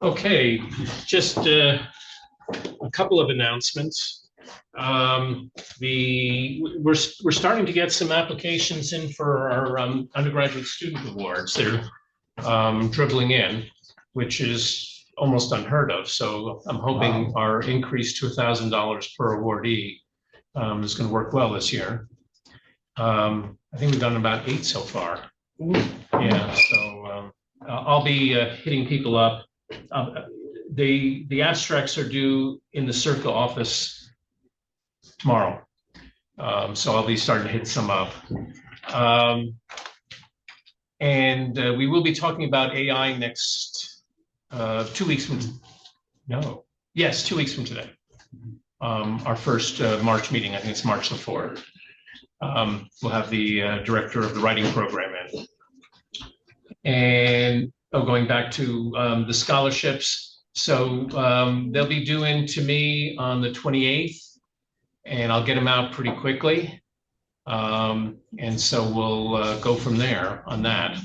Okay, just a couple of announcements. We're starting to get some applications in for our undergraduate student awards. They're dribbling in, which is almost unheard of. So I'm hoping our increase to $1,000 per awardee is going to work well this year. I think we've done about 8 so far. Yeah, so I'll be hitting people up. The abstracts are due in the Circa office tomorrow. So I'll be starting to hit some up. And we will be talking about AI next 2 weeks from, no, yes, 2 weeks from today. Our first March meeting, I think it's March the 4th. We'll have the director of the writing program in. And going back to the scholarships. So they'll be due in to me on the 28th, and I'll get them out pretty quickly. And so we'll go from there on that.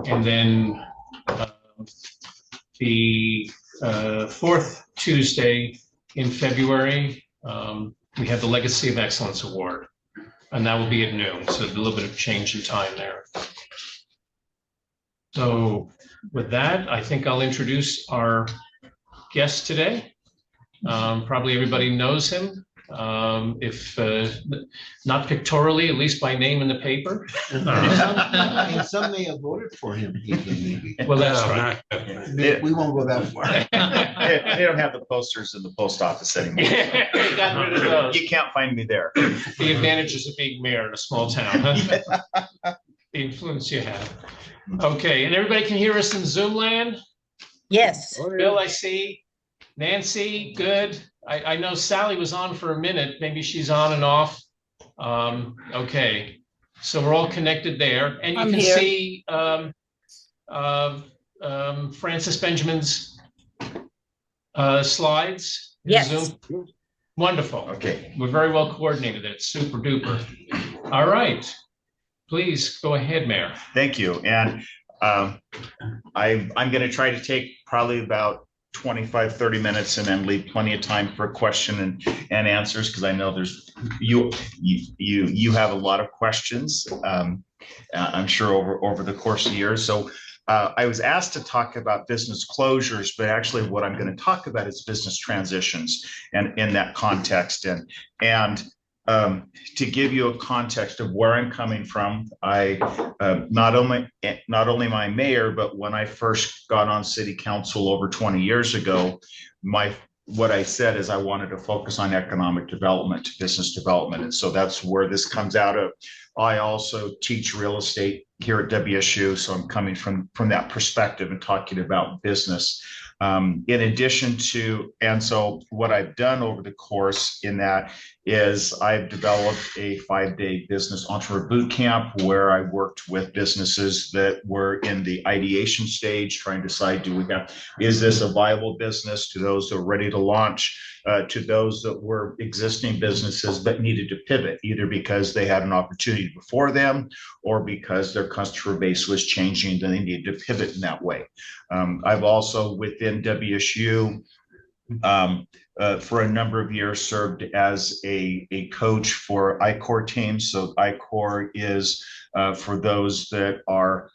And then the 4th Tuesday in February, we have the Legacy of Excellence Award, and that will be at noon. So a little bit of change in time there. So with that, I think I'll introduce our guest today. Probably everybody knows him, if not pictorially, at least by name in the paper. And some may have voted for him. Well, that's right. We won't go that far. They don't have the posters in the post office anymore. Got rid of those. You can't find me there. The advantages of being mayor in a small town, huh? The influence you have. Okay, and everybody can hear us in Zoom land? Yes. Bill, I see. Nancy, good. I know Sally was on for a minute. Maybe she's on and off. Okay, so we're all connected there. And you can see Francis Benjamin's slides. Yes. Zoom. Wonderful. Okay. We're very well coordinated. It's super duper. All right. Please go ahead, Mayor. Thank you. And I'm going to try to take probably about 25, 30 minutes and then leave plenty of time for question and answers, because I know there's you have a lot of questions, I'm sure over the course of the years. So I was asked to talk about business closures, but actually what I'm going to talk about is business transitions, and in that context, and to give you a context of where I'm coming from, I not only my mayor, but when I first got on city council over 20 years ago, what I said is I wanted to focus on economic development, business development, and so that's where this comes out of. I also teach real estate here at WSU, so I'm coming from that perspective and talking about business. In addition to, and so what I've done over the course in that is I've developed a 5-day business entrepreneur boot camp where I worked with businesses that were in the ideation stage, trying to decide, is this a viable business, to those that are ready to launch, to those that were existing businesses but needed to pivot, either because they had an opportunity before them or because their customer base was changing and they needed to pivot in that way. I've also, within WSU, for a number of years, served as a coach for ICOR teams. So ICOR is for those that are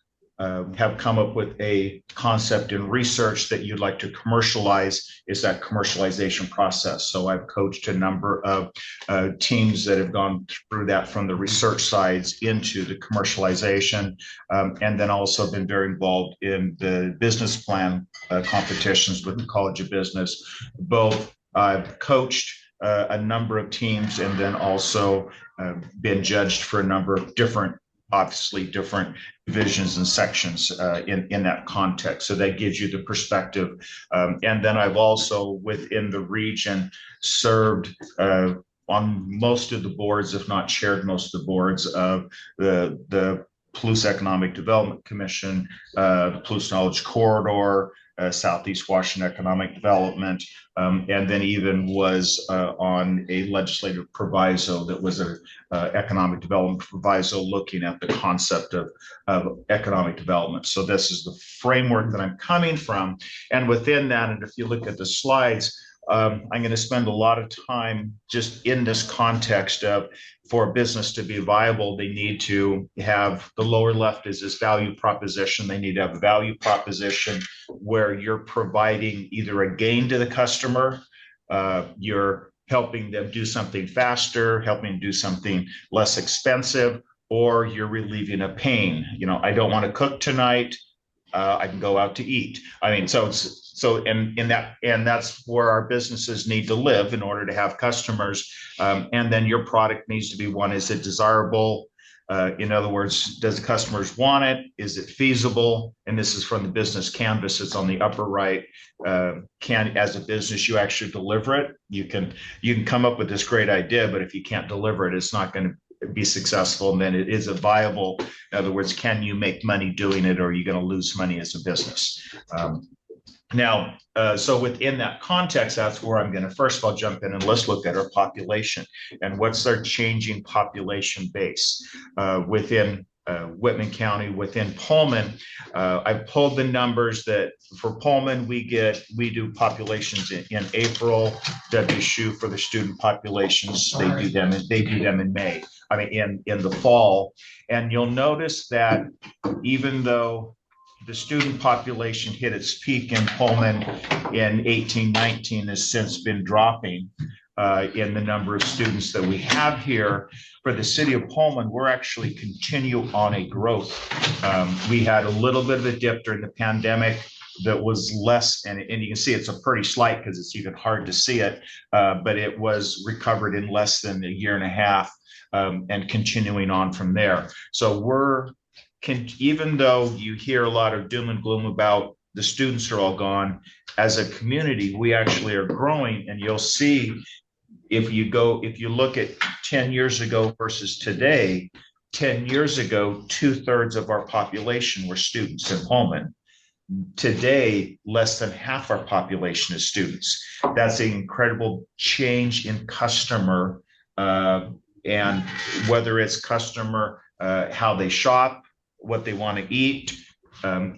have come up with a concept in research that you'd like to commercialize, is that commercialization process. So I've coached a number of teams that have gone through that from the research sides into the commercialization, and then also been very involved in the business plan competitions with the College of Business. Both I've coached a number of teams and then also been judged for a number of different divisions and sections in that context. So that gives you the perspective. And then I've also, within the region, served on most of the boards, if not chaired most of the boards of the Palouse Economic Development Commission, the Palouse Knowledge Corridor, Southeast Washington Economic Development, and then even was on a legislative proviso that was a economic development proviso looking at the concept of economic development. So this is the framework that I'm coming from. And within that, and if you look at the slides, I'm going to spend a lot of time just in this context of, for a business to be viable, they need to have, the lower left is this value proposition. They need to have a value proposition where you're providing either a gain to the customer, you're helping them do something faster, helping them do something less expensive, or you're relieving a pain. You know, I don't want to cook tonight. I can go out to eat. I mean, and that's where our businesses need to live in order to have customers. And then your product needs to be one, is it desirable? In other words, does the customers want it? Is it feasible? And this is from the business canvas. It's on the upper right. As a business, you actually deliver it. You can come up with this great idea, but if you can't deliver it, it's not going to be successful. And then it is a viable, in other words, can you make money doing it, or are you going to lose money as a business? So within that context, that's where I'm going to first of all jump in and let's look at our population and what's our changing population base within Whitman County, within Pullman. I've pulled the numbers that for Pullman, we do populations in April. WSU for the student populations, they do them in May. I mean, in the fall. And you'll notice that even though the student population hit its peak in Pullman in 1819, has since been dropping in the number of students that we have here. For the city of Pullman, we're actually continue on a growth. We had a little bit of a dip during the pandemic that was less, and you can see it's a pretty slight because it's even hard to see it, but it was recovered in less than a year and a half. And continuing on from there. So even though you hear a lot of doom and gloom about the students are all gone, as a community, we actually are growing. And you'll see if you look at 10 years ago versus today, 10 years ago, 2/3 of our population were students in Pullman. Today, less than half our population is students. That's an incredible change in customer, and whether it's customer, how they shop, what they want to eat,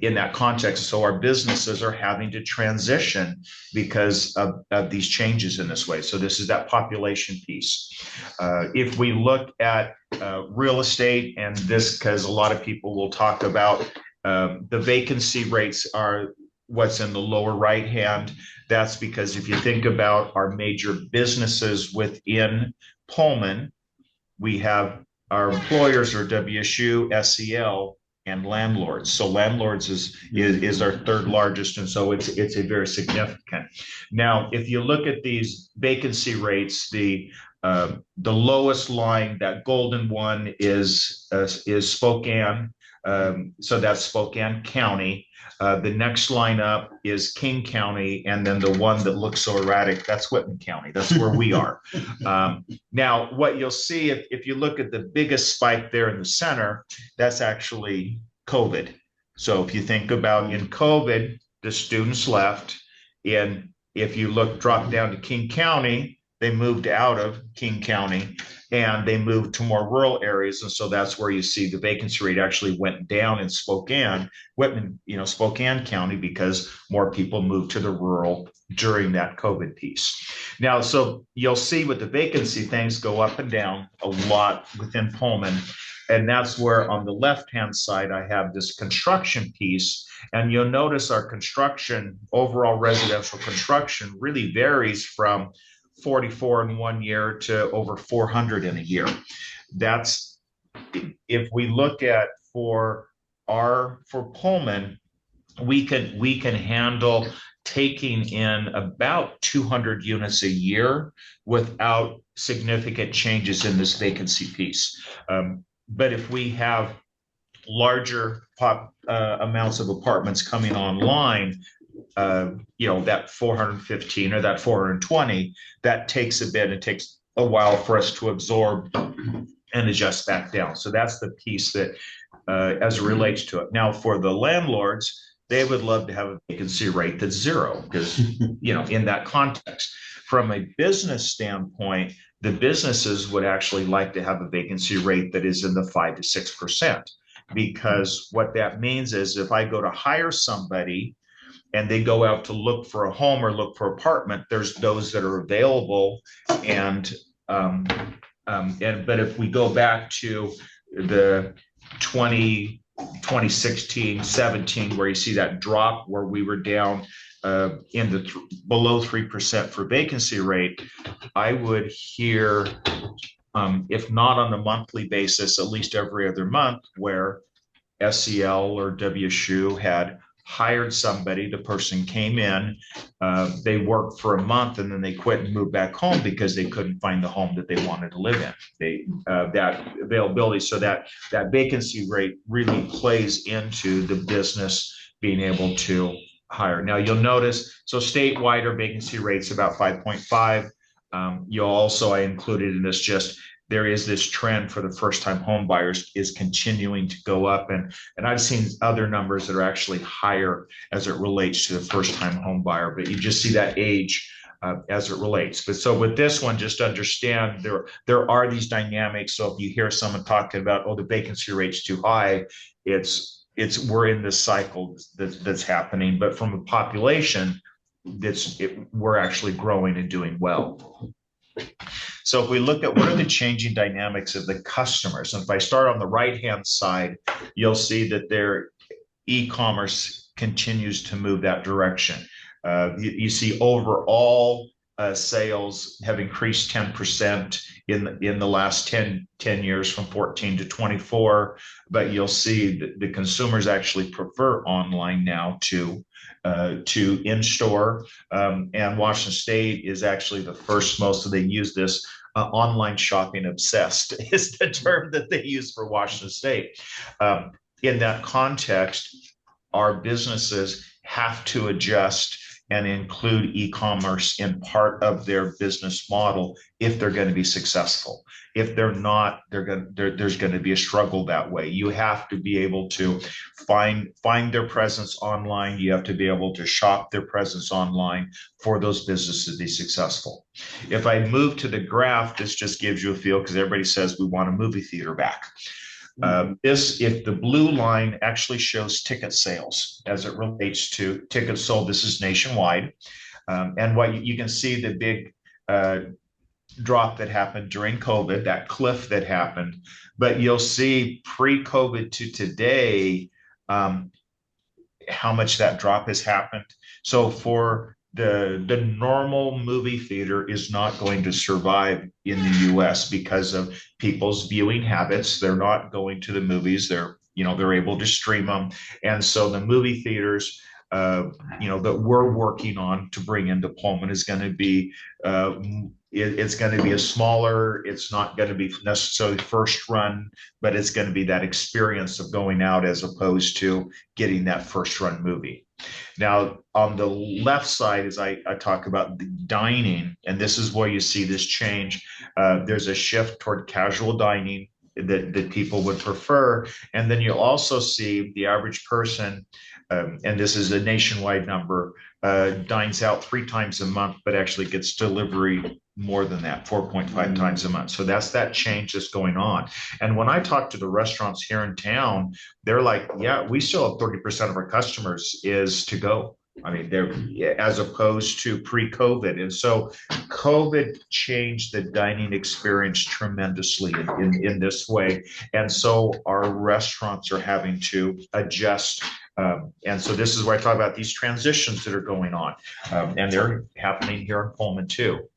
in that context. So our businesses are having to transition because of these changes in this way. So this is that population piece. If we look at real estate, and this, because a lot of people will talk about the vacancy rates are what's in the lower right hand. That's because if you think about our major businesses within Pullman, we have our employers are WSU, SEL, and landlords. So landlords is our third largest, and so it's a very significant. Now, if you look at these vacancy rates, the lowest line, that golden one, is Spokane. So that's Spokane County. The next line up is King County, and then the one that looks so erratic, that's Whitman County. That's where we are. Now, what you'll see if you look at the biggest spike there in the center, that's actually COVID. So if you think about in COVID, the students left. And if you drop down to King County, they moved out of King County and they moved to more rural areas. And so that's where you see the vacancy rate actually went down in Spokane, Whitman, Spokane County, because more people moved to the rural during that COVID piece. Now, so you'll see with the vacancy, things go up and down a lot within Pullman. And that's where on the left-hand side, I have this construction piece. And you'll notice our construction, overall residential construction, really varies from 44 in 1 year to over 400 in a year. That's, if we look at for Pullman, we can handle taking in about 200 units a year without significant changes in this vacancy piece. But if we have larger amounts of apartments coming online, that 415 or that 420, that takes a bit. It takes a while for us to absorb and adjust back down. So that's the piece that as it relates to it. Now, for the landlords, they would love to have a vacancy rate that's zero, because, in that context. From a business standpoint, the businesses would actually like to have a vacancy rate that is in the 5 to 6%, because what that means is if I go to hire somebody and they go out to look for a home or look for apartment, there's those that are available. And but if we go back to the 2016, 17, where you see that drop where we were down in the below 3% for vacancy rate, I would hear, if not on a monthly basis, at least every other month, where SEL or WSU had hired somebody, the person came in, they worked for a month, and then they quit and moved back home because they couldn't find the home that they wanted to live in. That availability, so that vacancy rate really plays into the business being able to hire. Now you'll notice, so statewide our vacancy rate's about 5.5. You'll also, I included in this, just there is this trend for the first-time home buyers is continuing to go up, and I've seen other numbers that are actually higher as it relates to the first-time home buyer, but you just see that age as it relates. But so with this one, just understand there are these dynamics. So if you hear someone talking about, oh, the vacancy rate's too high, it's we're in this cycle that's happening. But from a population, we're actually growing and doing well. So if we look at what are the changing dynamics of the customers, and if I start on the right-hand side, you'll see that their e-commerce continues to move that direction. You see overall sales have increased 10% in the last 10 years, from 14 to 24, but you'll see that the consumers actually prefer online now to in-store, and Washington State is actually the first. Most of they use this online shopping obsessed is the term that they use for Washington State. In that context, our businesses have to adjust and include e-commerce in part of their business model if they're going to be successful. If they're not, there's going to be a struggle that way. You have to be able to find their presence online. You have to be able to shop their presence online for those businesses to be successful. If I move to the graph, this just gives you a feel, because everybody says we want a movie theater back. If the blue line actually shows ticket sales as it relates to tickets sold, this is nationwide. And what you can see the big drop that happened during COVID, that cliff that happened, but you'll see pre-COVID to today, how much that drop has happened. So for the normal movie theater is not going to survive in the US because of people's viewing habits. They're not going to the movies. They're able to stream them. And so the movie theaters, that we're working on to bring into Pullman is going to be, it's going to be a smaller, it's not going to be necessarily first run, but it's going to be that experience of going out as opposed to getting that first run movie. Now, on the left side, as I talk about the dining, and this is where you see this change, there's a shift toward casual dining that people would prefer. And then you'll also see the average person, and this is a nationwide number, dines out 3 times a month, but actually gets delivery more than that, 4.5 times a month. So that's that change that's going on. And when I talk to the restaurants here in town, they're like, yeah, we still have 30% of our customers is to go. I mean, they're as opposed to pre-COVID. And so COVID changed the dining experience tremendously in this way. And so our restaurants are having to adjust. And so this is where I talk about these transitions that are going on. And they're happening here in Pullman too.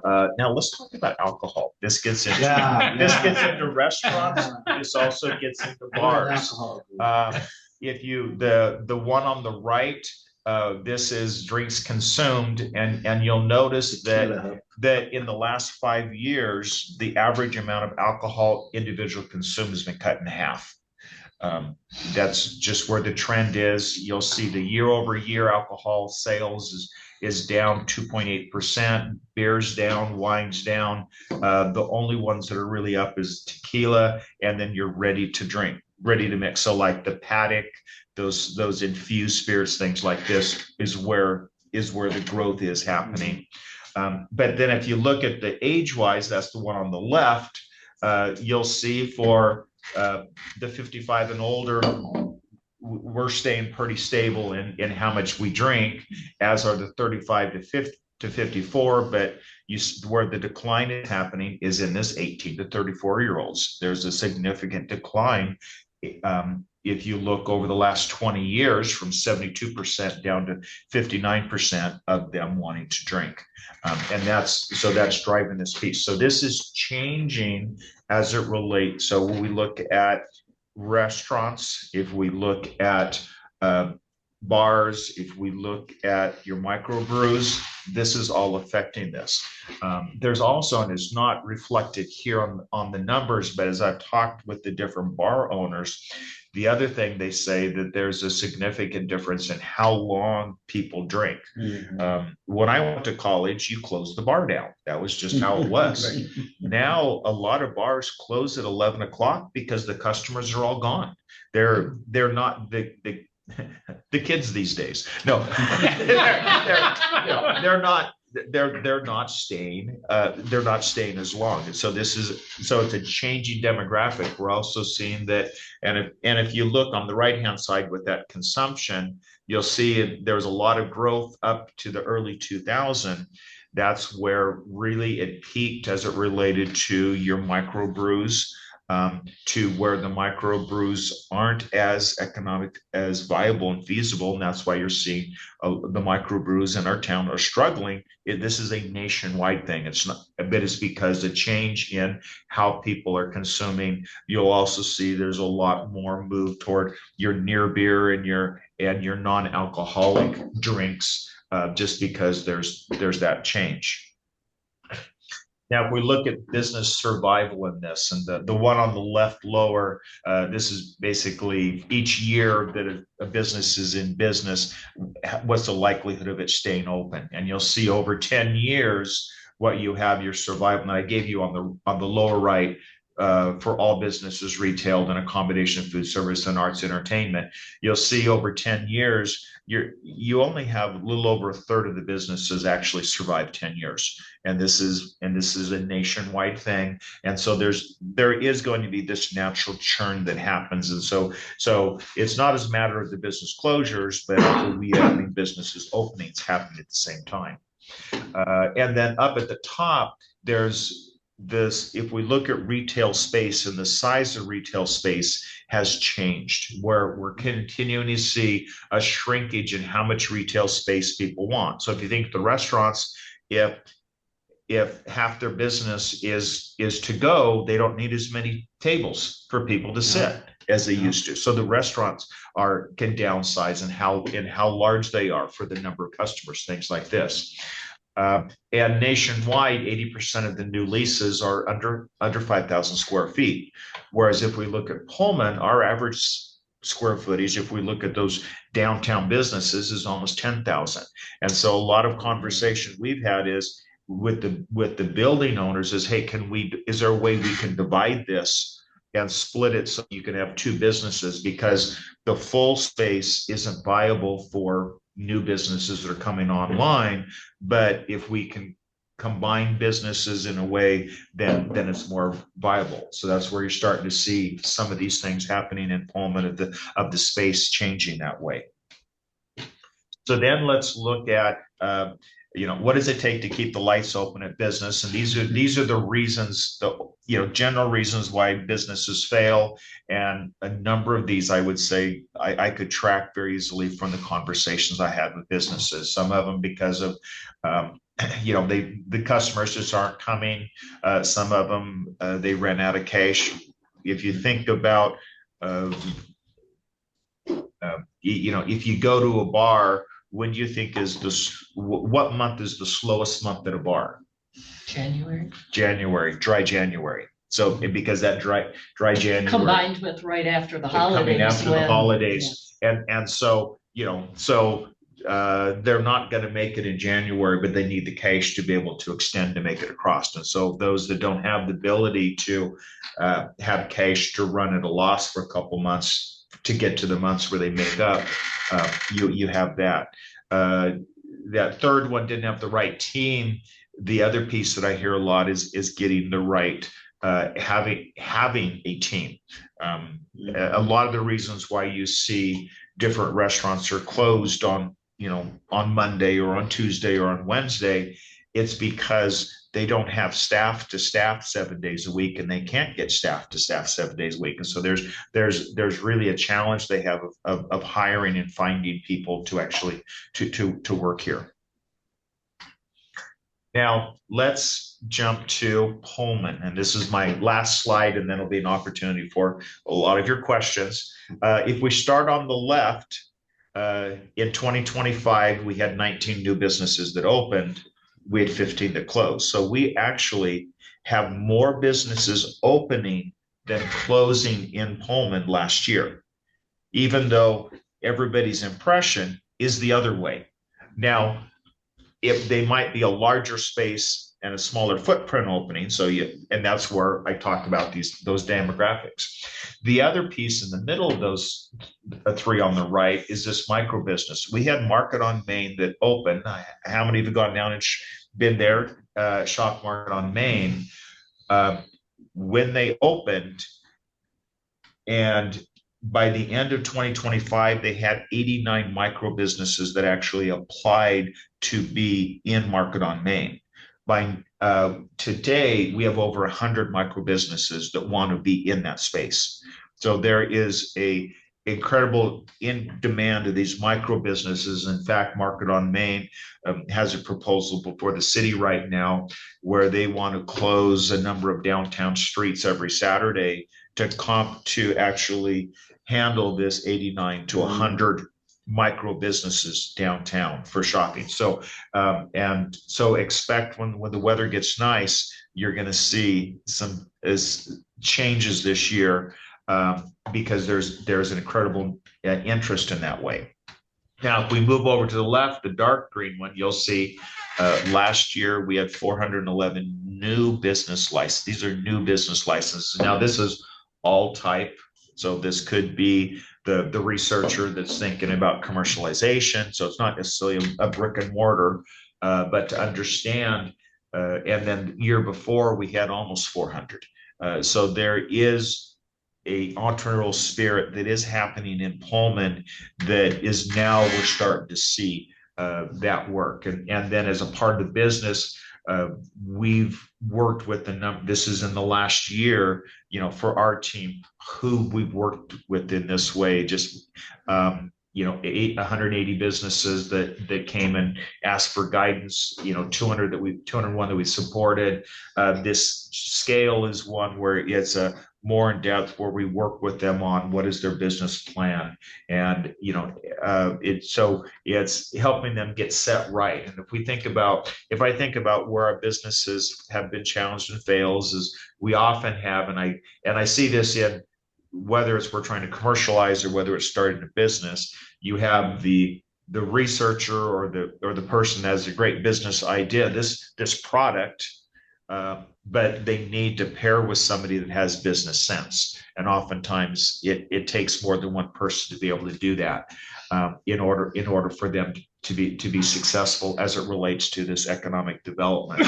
Now let's talk about alcohol. This gets into into restaurants. This also gets into bars. If you the one on the right, this is drinks consumed, and you'll notice that in the last 5 years, the average amount of alcohol individual consumed has been cut in half. That's just where the trend is. You'll see the year-over-year alcohol sales is down 2.8%, beer's down, wine's down. The only ones that are really up is tequila, and then you're ready to drink. ready to mix. So like the paddock, those infused spirits, things like this is where the growth is happening. But then if you look at the age-wise, that's the one on the left, you'll see for the 55 and older, we're staying pretty stable in how much we drink, as are the 35 to 54, but where the decline is happening is in this 18 to 34-year-olds. There's a significant decline. If you look over the last 20 years, from 72% down to 59% of them wanting to drink. And that's driving this piece. So this is changing as it relates. So when we look at restaurants, if we look at bars, if we look at your microbrews, this is all affecting this. There's also, and it's not reflected here on the numbers, but as I've talked with the different bar owners, the other thing they say that there's a significant difference in how long people drink. When I went to college, you closed the bar down. That was just how it was. Right. Now, a lot of bars close at 11 o'clock because the customers are all gone. They're not the kids these days. No, they're not. They're not staying. They're not staying as long. And so it's a changing demographic. We're also seeing that, and if you look on the right hand side with that consumption, you'll see there's a lot of growth up to the early 2000. That's where really it peaked as it related to your microbrews. To where the microbrews aren't as economic, as viable and feasible. And that's why you're seeing the microbrews in our town are struggling. This is a nationwide thing. It's not, but it's because the change in how people are consuming. You'll also see there's a lot more move toward your near beer and your non-alcoholic drinks, just because there's that change. Now, if we look at business survival in this, and the one on the left lower, this is basically each year that a business is in business, what's the likelihood of it staying open? And you'll see over 10 years what you have your survival. And I gave you on the lower right, for all businesses retailed in a combination of food service and arts entertainment, you'll see over 10 years, you only have a little over a third of the businesses actually survive 10 years. And this is a nationwide thing. And so there is going to be this natural churn that happens. And so it's not as a matter of the business closures, but we having businesses openings happening at the same time. And then up at the top, there's this, if we look at retail space, and the size of retail space has changed, where we're continuing to see a shrinkage in how much retail space people want. So if you think of the restaurants, if half their business is to go, they don't need as many tables for people to sit as they used to. So the restaurants can downsize in how large they are for the number of customers, things like this. And nationwide, 80% of the new leases are under 5,000 square feet. Whereas if we look at Pullman, our average square footage, if we look at those downtown businesses, is almost 10,000. And so a lot of conversation we've had is with the building owners is, hey, is there a way we can divide this and split it so you can have two businesses, because the full space isn't viable for new businesses that are coming online. But if we can combine businesses in a way, then it's more viable. So that's where you're starting to see some of these things happening in Pullman, of the space changing that way. So then let's look at what does it take to keep the lights open at business? And these are the reasons, general reasons why businesses fail. And a number of these, I would say, I could track very easily from the conversations I had with businesses. Some of them because of, the customers just aren't coming. Some of them, they ran out of cash. If you think about, if you go to a bar, when do you think what month is the slowest month at a bar? January, dry January. So because that dry January combined with right after the holidays. Coming after the holidays. Yes. And so, they're not going to make it in January, but they need the cash to be able to extend to make it across. And so those that don't have the ability to have cash to run at a loss for a couple months to get to the months where they make up, you have that. That third one didn't have the right team. The other piece that I hear a lot is getting the right having a team. A lot of the reasons why you see different restaurants are closed on Monday or on Tuesday or on Wednesday, it's because they don't have staff to staff 7 days a week, and they can't get staff to staff 7 days a week. And so there's really a challenge they have of hiring and finding people to actually to work here. Now let's jump to Pullman, and this is my last slide, and then it'll be an opportunity for a lot of your questions. If we start on the left, in 2025, we had 19 new businesses that opened. We had 15 that closed. So we actually have more businesses opening than closing in Pullman last year, even though everybody's impression is the other way. Now, if they might be a larger space and a smaller footprint opening, and that's where I talked about those demographics. The other piece in the middle of those three on the right is this micro business. We had Market on Main that opened. How many have gone down and been there? Shop Market on Main. When they opened, and by the end of 2025, they had 89 micro businesses that actually applied to be in Market on Main. By today, we have over 100 micro businesses that want to be in that space. So there is a incredible in demand of these micro businesses. In fact, Market on Main has a proposal before the city right now where they want to close a number of downtown streets every Saturday to actually handle this 89 to 100 micro businesses downtown for shopping. So and so expect when the weather gets nice, you're going to see some changes this year because there's an incredible interest in that way. Now, if we move over to the left, the dark green one, you'll see last year we had 411 new business licenses. These are new business licenses. Now, this is all type. So this could be the researcher that's thinking about commercialization. So it's not necessarily a brick and mortar, but to understand. And then the year before we had almost 400. So there is a entrepreneurial spirit that is happening in Pullman that is now we're starting to see that work. And then as a part of the business, we've worked with this is in the last year, for our team, who we've worked with in this way, just, 180 businesses that came and asked for guidance, 201 that we supported. This scale is one where it's a more in depth where we work with them on what is their business plan. And, it's helping them get set right. And if I think about where our businesses have been challenged and fails is we often have, and I see this in whether it's we're trying to commercialize or whether it's starting a business, you have the researcher or the person that has a great business idea, this product, but they need to pair with somebody that has business sense. And oftentimes it takes more than one person to be able to do that in order for them to be successful as it relates to this economic development.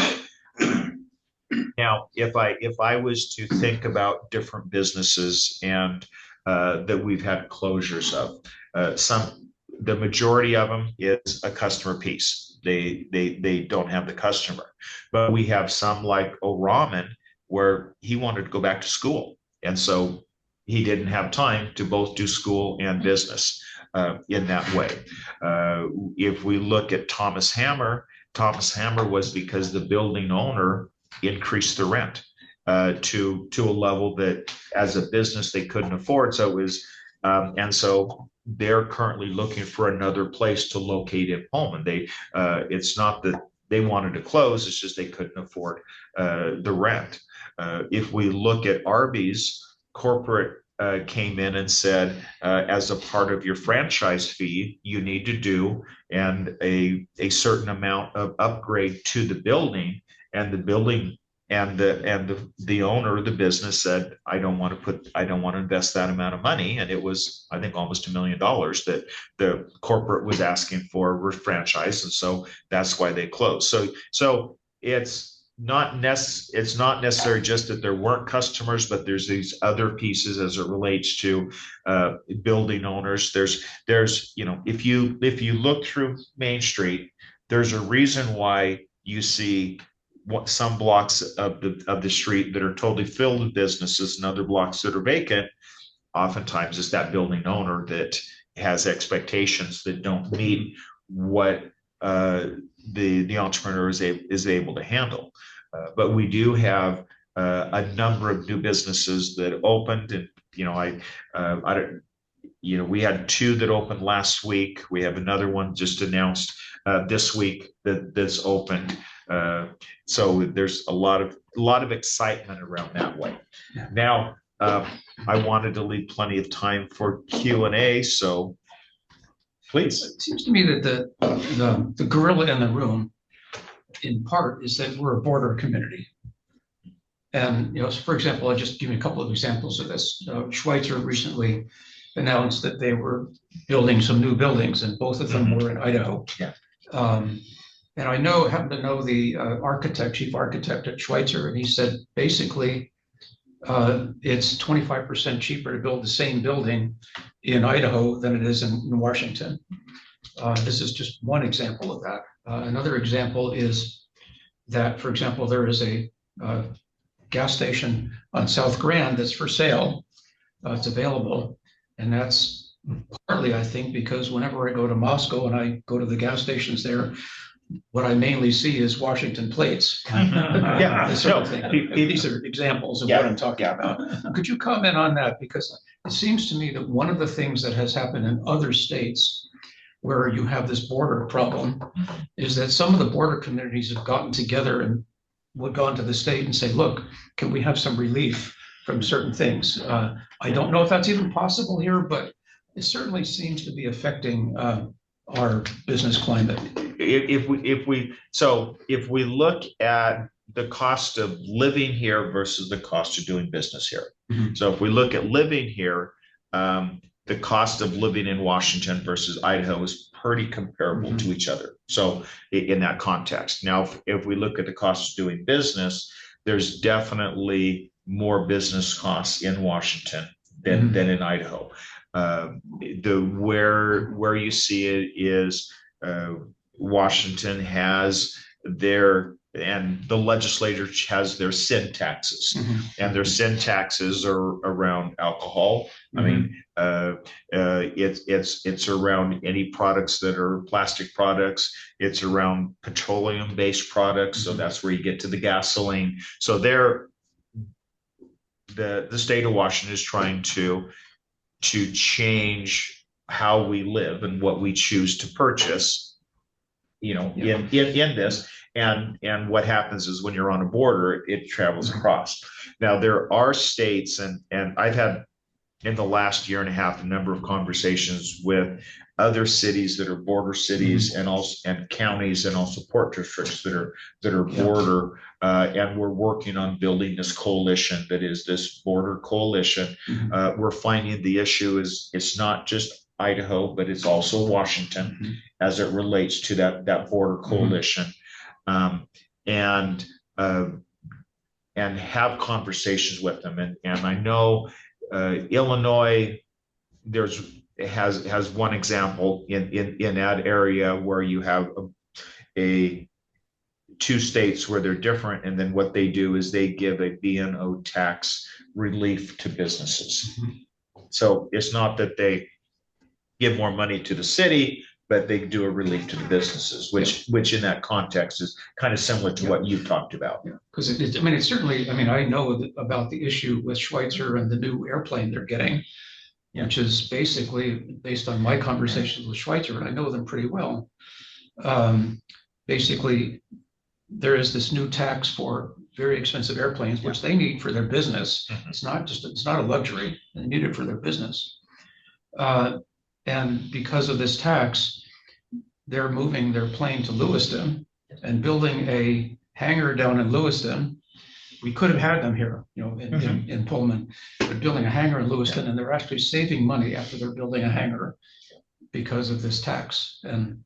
Now, if I was to think about different businesses and that we've had closures of, the majority of them is a customer piece. They don't have the customer, but we have some like O'Ramen where he wanted to go back to school, and so he didn't have time to both do school and business in that way. If we look at Thomas Hammer was because the building owner increased the rent to a level that as a business they couldn't afford. So it was, and so they're currently looking for another place to locate in Pullman. It's not that they wanted to close, it's just they couldn't afford the rent. If we look at Arby's corporate came in and said, as a part of your franchise fee, you need to do and a certain amount of upgrade to the building, and the building and the owner of the business said, I don't want to invest that amount of money. And it was, I think, almost $1 million that the corporate was asking for franchise. And so that's why they closed. So it's not necessary just that there weren't customers, but there's these other pieces as it relates to building owners. There's if you look through Main Street, there's a reason why you see some blocks of the street that are totally filled with businesses and other blocks that are vacant. Oftentimes it's that building owner that has expectations that don't meet what the entrepreneur is able to handle. But we do have a number of new businesses that opened, and I don't. We had 2 that opened last week. We have another one just announced this week that's opened. So there's a lot of excitement around that way. Yeah. Now, I wanted to leave plenty of time for Q&A, so please. It seems to me that the gorilla in the room, in part, is that we're a border community. And, so for example, I'll just give you a couple of examples of this. Schweitzer recently announced that they were building some new buildings, and both of them were in Idaho. Yeah. And I happen to know the chief architect at Schweitzer, and he said basically it's 25% cheaper to build the same building in Idaho than it is in Washington. This is just one example of that. Another example is that, for example, there is a gas station on South Grand that's for sale. It's available. And that's partly, I think, because whenever I go to Moscow and I go to the gas stations there, what I mainly see is Washington plates. Yeah, This sort of thing. These are examples of what I'm talking about. Could you comment on that? Because it seems to me that one of the things that has happened in other states where you have this border problem is that some of the border communities have gotten together and would go into the state and say, look, can we have some relief from certain things? I don't know if that's even possible here, but it certainly seems to be affecting our business climate. If we look at the cost of living here versus the cost of doing business here. Mm-hmm. So if we look at living here, the cost of living in Washington versus Idaho is pretty comparable Mm-hmm. to each other. So in that context, now, if we look at the cost of doing business, there's definitely more business costs in Washington than in Idaho. Where you see it is Washington has and the legislature has their sin taxes, and their sin taxes are around alcohol. I mean, it's around any products that are plastic products. It's around petroleum-based products, so that's where you get to the gasoline. So the state of Washington is trying to change how we live and what we choose to purchase, in this. And what happens is when you're on a border, it travels across. Now, there are states, and I've had in the last year and a half a number of conversations with other cities that are border cities and counties and also port districts that are border, and we're working on building this coalition that is this border coalition. We're finding the issue is it's not just Idaho, but it's also Washington as it relates to that border coalition. And have conversations with them. And I know Illinois has one example in that area where you have two states where they're different, and then what they do is they give a B&O tax relief to businesses. So it's not that they give more money to the city, but they do a relief to the businesses, which in that context is kind of similar to what you've talked about. Because it's certainly, I know about the issue with Schweitzer and the new airplane they're getting, which is basically based on my conversations with Schweitzer, and I know them pretty well. Basically, there is this new tax for very expensive airplanes, which they need for their business. Mhm. It's not a luxury. They need it for their business. And because of this tax, they're moving their plane to Lewiston and building a hangar down in Lewiston. We could have had them here, in Pullman, but building a hangar in Lewiston, and they're actually saving money after they're building a hangar because of this tax. And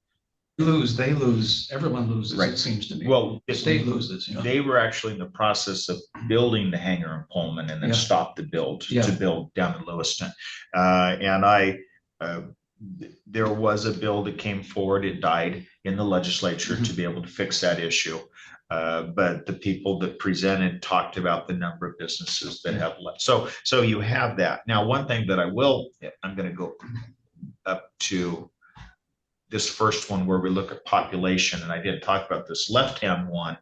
they lose, everyone loses, Right. it seems to me. Well, The state loses, they were actually in the process of building the hangar in Pullman and then Yeah. stopped the build Yeah. to build down in Lewiston. There was a bill that came forward. It died in the legislature to be able to fix that issue. But the people that presented talked about the number of businesses that have left. So you have that. Now, one thing that I'm going to go up to this first one where we look at population, and I did talk about this left-hand one.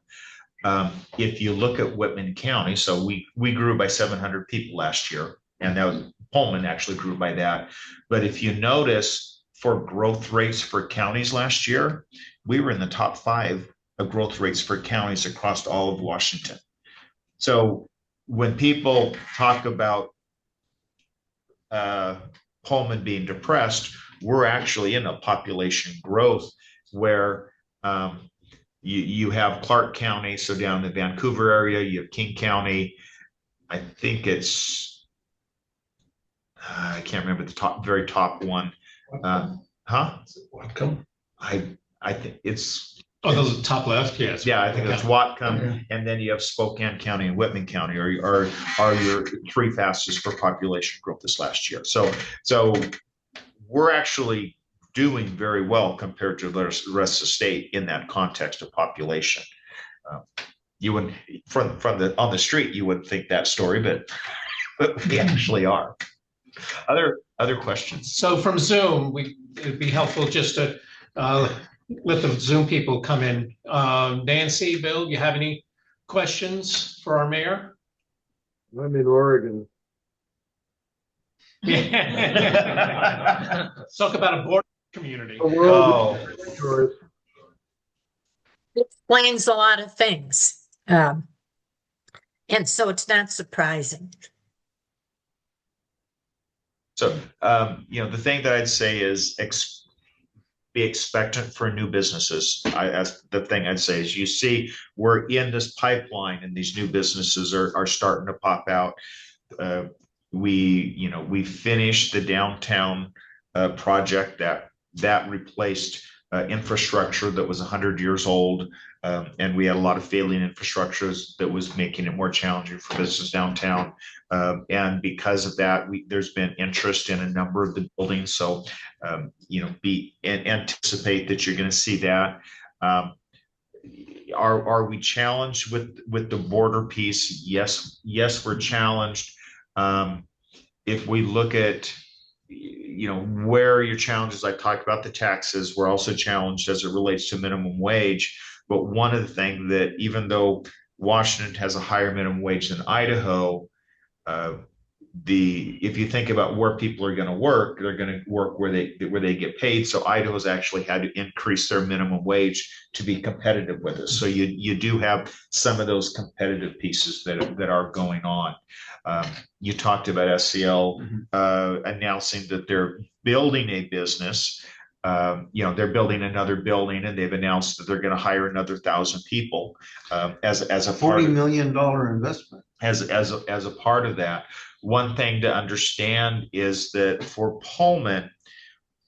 If you look at Whitman County, so we grew by 700 people last year, and that was, Pullman actually grew by that. But if you notice for growth rates for counties last year, we were in the top 5 of growth rates for counties across all of Washington. So when people talk about Pullman being depressed, we're actually in a population growth where you have Clark County, so down in the Vancouver area, you have King County. I think it's, I can't remember the very top one. Whatcom? I think it's, Oh, those are top left, yes. yeah, I think it's Whatcom, and then you have Spokane County and Whitman County are your 3 fastest for population growth this last year. So we're actually doing very well compared to the rest of the state in that context of population. You wouldn't on the street, you wouldn't think that story, but we actually are. Other questions? So from Zoom, it'd be helpful just to let the Zoom people come in. Nancy, Bill, you have any questions for our mayor? I'm in Oregon. Yeah. Let's talk about a border community. The world is yours. It explains a lot of things. And so it's not surprising. So, the thing that I'd say is be expectant for new businesses. That's the thing I'd say is you see we're in this pipeline and these new businesses are starting to pop out. We finished the downtown project that replaced infrastructure that was 100 years old. And we had a lot of failing infrastructures that was making it more challenging for business downtown. And because of that, there's been interest in a number of the buildings. So, anticipate that you're going to see that. Are we challenged with the border piece? Yes, we're challenged. If we look at where your challenges, I talked about the taxes, we're also challenged as it relates to minimum wage. But one of the things that even though Washington has a higher minimum wage than Idaho, if you think about where people are going to work, they're going to work where they get paid. So Idaho's actually had to increase their minimum wage to be competitive with us. So you do have some of those competitive pieces that are going on. You talked about SCL announcing that they're building a business. They're building another building, and they've announced that they're going to hire another 1,000 people as a part $40 million investment. As a part of that. One thing to understand is that for Pullman,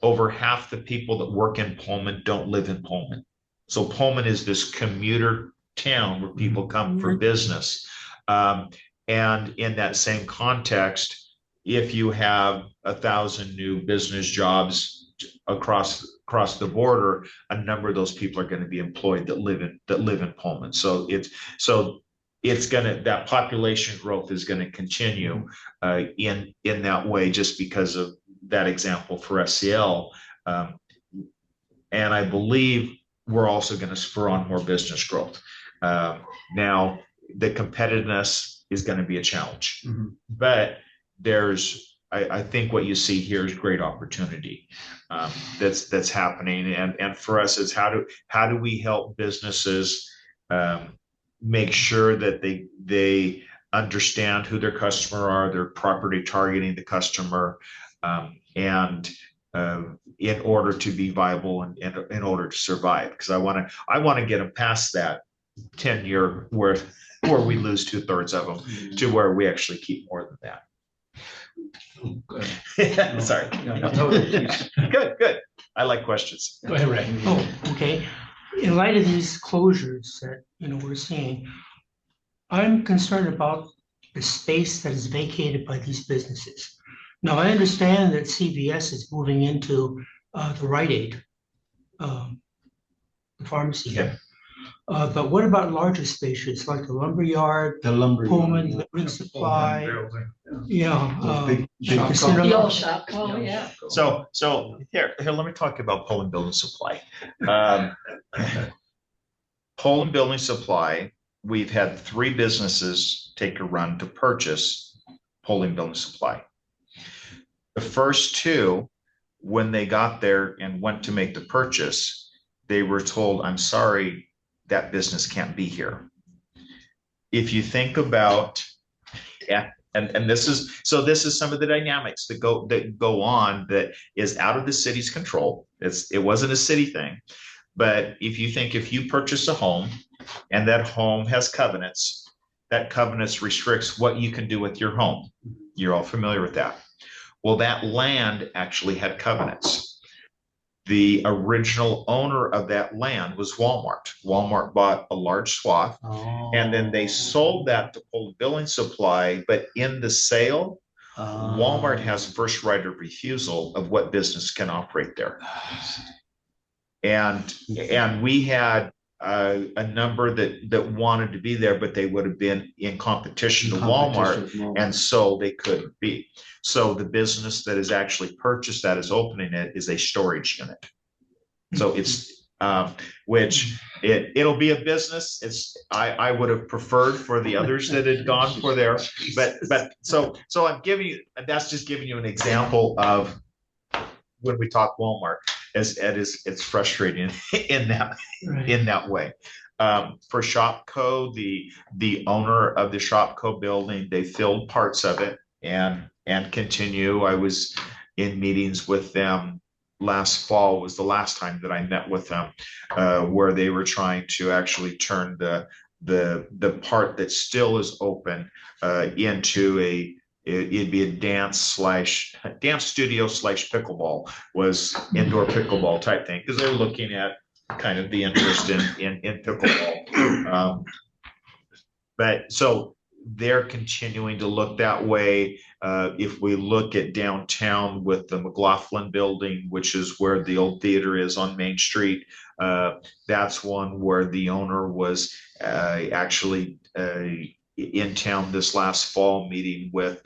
over half the people that work in Pullman don't live in Pullman. So Pullman is this commuter town where people come for business. And in that same context, if you have 1,000 new business jobs across the border, a number of those people are going to be employed that live in Pullman. So that population growth is going to continue in that way, just because of that example for SCL. And I believe we're also going to spur on more business growth. Now, the competitiveness is going to be a challenge, but I think what you see here is great opportunity that's happening. And for us is how do we help businesses make sure that they understand who their customer are, they're properly targeting the customer, and in order to be viable and in order to survive. Because I want to get them past that 10-year where we lose 2/3 of them to where we actually keep more than that. Sorry. Good. I like questions. Go ahead, Ray. Oh, okay. In light of these closures that, we're seeing, I'm concerned about the space that is vacated by these businesses. Now, I understand that CVS is moving into the Rite Aid, the pharmacy here. But what about larger spaces like the lumberyard, The lumber. Pullman, Building Supply? Big the shops. cinema? The old shop, oh, yeah. So here, let me talk about Poland Building Supply. Poland Building Supply, we've had 3 businesses take a run to purchase Poland Building Supply. The first 2, when they got there and went to make the purchase, they were told, I'm sorry, that business can't be here. If you think about, and this is some of the dynamics that go on that is out of the city's control. It wasn't a city thing, but if you purchase a home and that home has covenants, that covenants restricts what you can do with your home. You're all familiar with that. Well, that land actually had covenants. The original owner of that land was Walmart. Walmart bought a large swath, and then they sold that to Poland Building Supply. But in the sale, Walmart has first right of refusal of what business can operate there. And we had a number that wanted to be there, but they would have been in competition to Walmart, and so they couldn't be. So the business that is actually purchased that is opening it is a storage unit. So it's which it'll be a business. I would have preferred for the others that had gone for there, but so I'm giving you, that's just giving you an example of when we talk Walmart, as Ed is, it's frustrating in that way. For Shopco, the owner of the Shopco building, they filled parts of it and continue. I was in meetings with them last fall, was the last time that I met with them, where they were trying to actually turn the part that still is open into it'd be a dance studio / pickleball, was indoor pickleball type thing, because they're looking at kind of the interest in pickleball. But so they're continuing to look that way. If we look at downtown with the McLaughlin building, which is where the old theater is on Main Street, that's one where the owner was actually in town this last fall, meeting with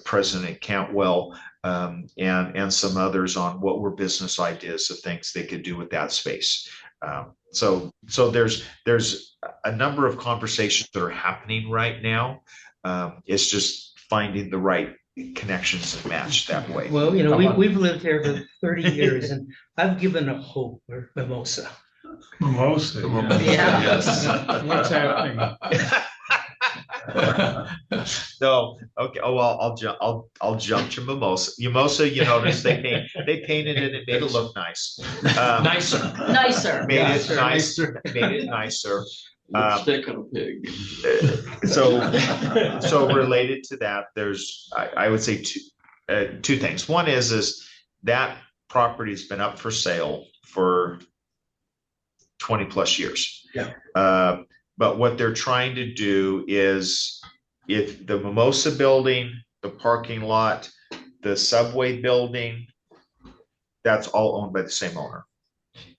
President Cantwell and some others on what were business ideas of things they could do with that space. So there's a number of conversations that are happening right now. It's just finding the right connections and match that way. Well, we've lived here for 30 years and I've given up hope for Mimosa. Mimosa. Yeah. Yes. What's happening? No, okay. Oh well, I'll jump to Mimosa. Mimosa, you notice they painted it and made it look nice. Nicer. Made it nicer. Made it nicer. Stick on a pig. So related to that, there's I would say two things. One is that property's been up for sale for 20 plus years. Yeah. But what they're trying to do is, if the Mimosa building, the parking lot, the subway building, that's all owned by the same owner,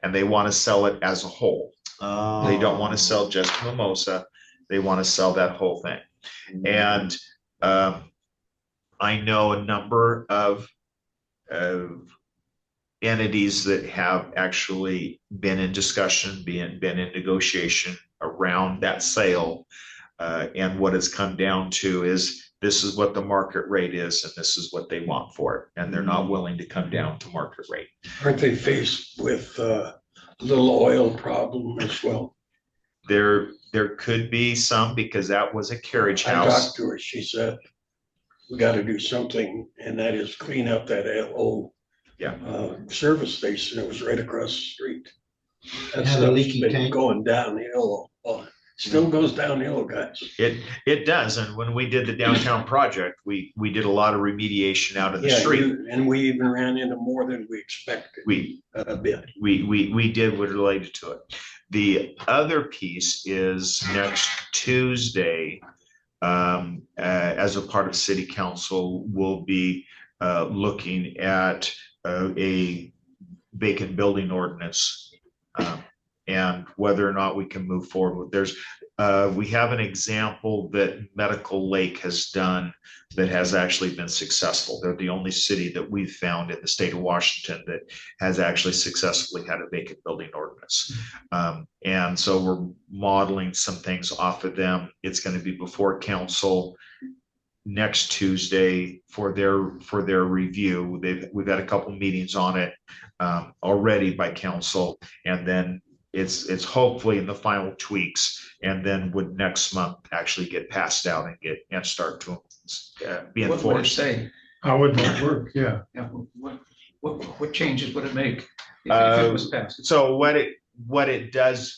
and they want to sell it as a whole. They don't want to sell just Mimosa. They want to sell that whole thing. And I know a number of entities that have actually been in discussion, been in negotiation around that sale. And what it's come down to is, this is what the market rate is, and this is what they want for it. And they're not willing to come down to market rate. Aren't they faced with a little oil problem as well? They're There could be some because that was a carriage I house. talked to her, she said, we gotta do something, and that is clean up that old Yeah. service station that was right across the street. That Had a stuff's leaky been tank? going downhill, still goes downhill, guys. It does. And when we did the downtown project, we did a lot of remediation out in the Yeah, street. and we even ran into more than we expected, a bit. We did what related to it. The other piece is next Tuesday, as a part of city council, we'll be looking at a vacant building ordinance and whether or not we can move forward. We have an example that Medical Lake has done that has actually been successful. They're the only city that we've found in the state of Washington that has actually successfully had a vacant building ordinance. And so we're modeling some things off of them. It's going to be before council next Tuesday for their review. We've had a couple meetings on it already by council, and then it's hopefully in the final tweaks, and then would next month actually get passed out and start to be What would it enforced. say? How would that work? Yeah. Yeah, what changes would it make if it was passed? So what it does,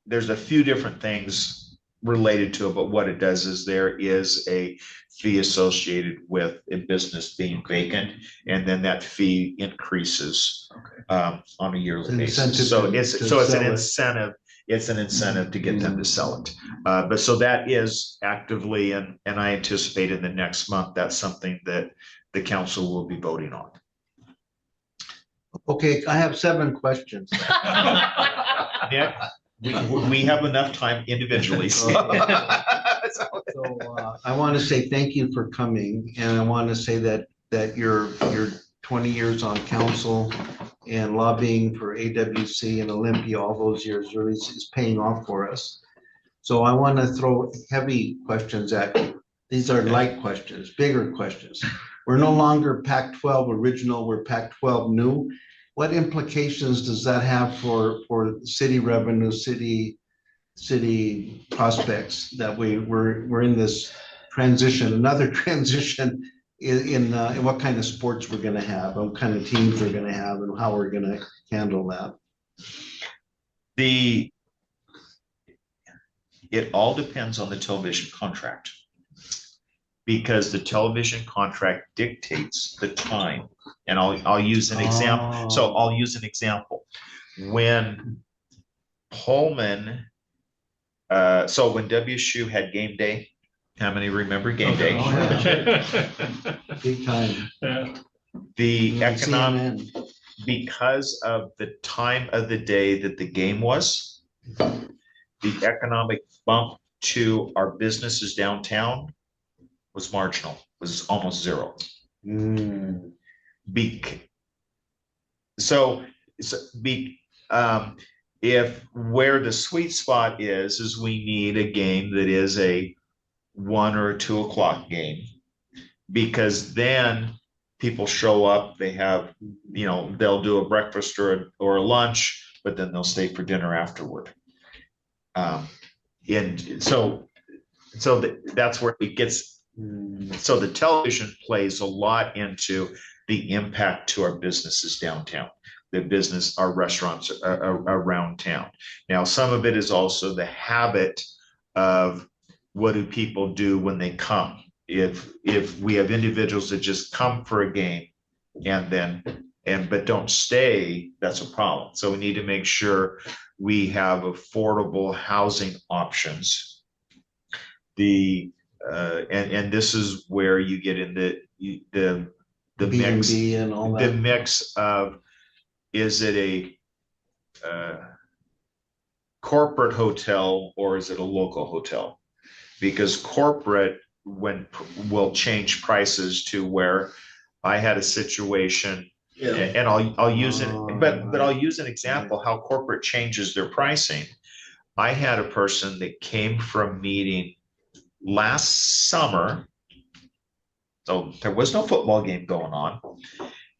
there's a few different things related to it, but what it does is there is a fee associated with a business being vacant, and then that fee increases on a yearly basis. So it's an incentive. It's an incentive to get them to sell it. But so that is actively, and I anticipate in the next month, that's something that the council will be voting on. Okay, I have 7 questions. Nick, we have enough time individually. So I want to say thank you for coming, and I want to say that your 20 years on council and lobbying for AWC and Olympia all those years really is paying off for us. So I want to throw heavy questions at you. These are light questions, bigger questions. We're no longer Pac-12 original, we're Pac-12 new. What implications does that have for city revenue, city prospects, that we're in this transition, another transition in what kind of sports we're going to have, what kind of teams we're going to have, and how we're going to handle that? It all depends on the television contract, because the television contract dictates the time. And I'll use an example. So I'll use an example. When Pullman, so when WSU had game day, how many remember game day? Big time. The economic, CNN. because of the time of the day that the game was, the economic bump to our businesses downtown was marginal, was almost zero. If where the sweet spot is we need a game that is a 1 or 2 o'clock game, because then people show up, they have, they'll do a breakfast or a lunch, but then they'll stay for dinner afterward. And so that's where it gets. So the television plays a lot into the impact to our businesses downtown, our restaurants around town. Now, some of it is also the habit of what do people do when they come. If we have individuals that just come for a game but don't stay, that's a problem. So we need to make sure we have affordable housing options. And this is where you get in the mix, and all that. the mix of, is it a corporate hotel or is it a local hotel? Because corporate will change prices to where I had a situation, and I'll use it, but I'll use an example how corporate changes their pricing. I had a person that came from meeting last summer, so there was no football game going on.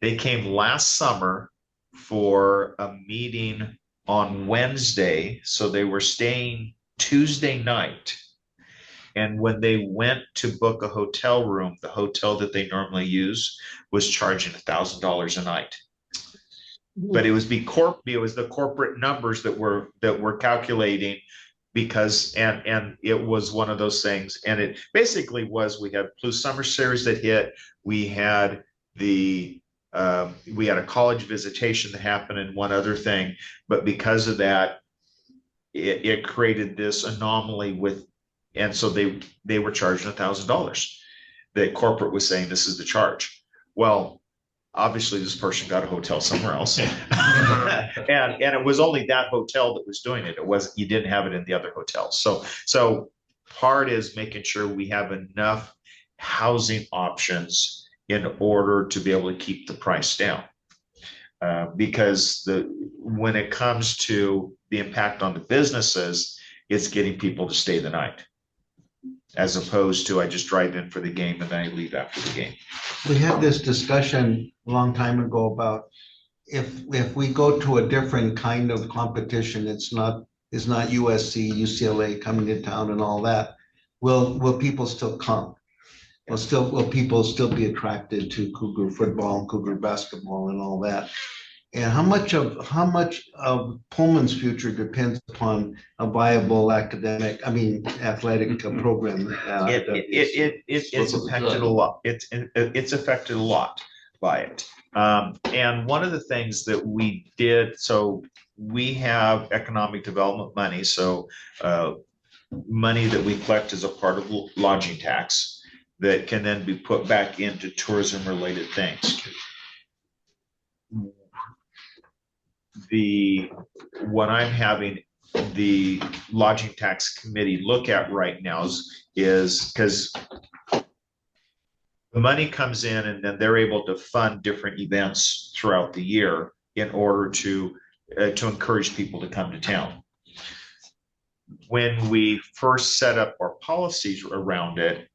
They came last summer for a meeting on Wednesday, so they were staying Tuesday night. And when they went to book a hotel room, the hotel that they normally use was charging $1,000 a night. But it was it was the corporate numbers that were calculating, because and it was one of those things. And it basically was, we had Blue Summer Series that hit, we had we had a college visitation that happened and one other thing, but because of that, it created this anomaly with, and so they were charging $1,000. The corporate was saying this is the charge. Well, obviously this person got a hotel somewhere else. and it was only that hotel that was doing it. It wasn't, you didn't have it in the other hotels. So part is making sure we have enough housing options in order to be able to keep the price down. Because when it comes to the impact on the businesses, it's getting people to stay the night, as opposed to I just drive in for the game and then I leave after the game. We had this discussion a long time ago about if we go to a different kind of competition, it's not USC, UCLA coming to town and all that. Will people still come? Will people still be attracted to Cougar football, Cougar basketball, and all that? And how much of Pullman's future depends upon a viable athletic program? It's affected a lot. It's affected a lot by it. And one of the things that we did, so we have economic development money, so money that we collect as a part of lodging tax that can then be put back into tourism related things. What I'm having the lodging tax committee look at right now is because the money comes in and then they're able to fund different events throughout the year in order to encourage people to come to town. When we first set up our policies around it,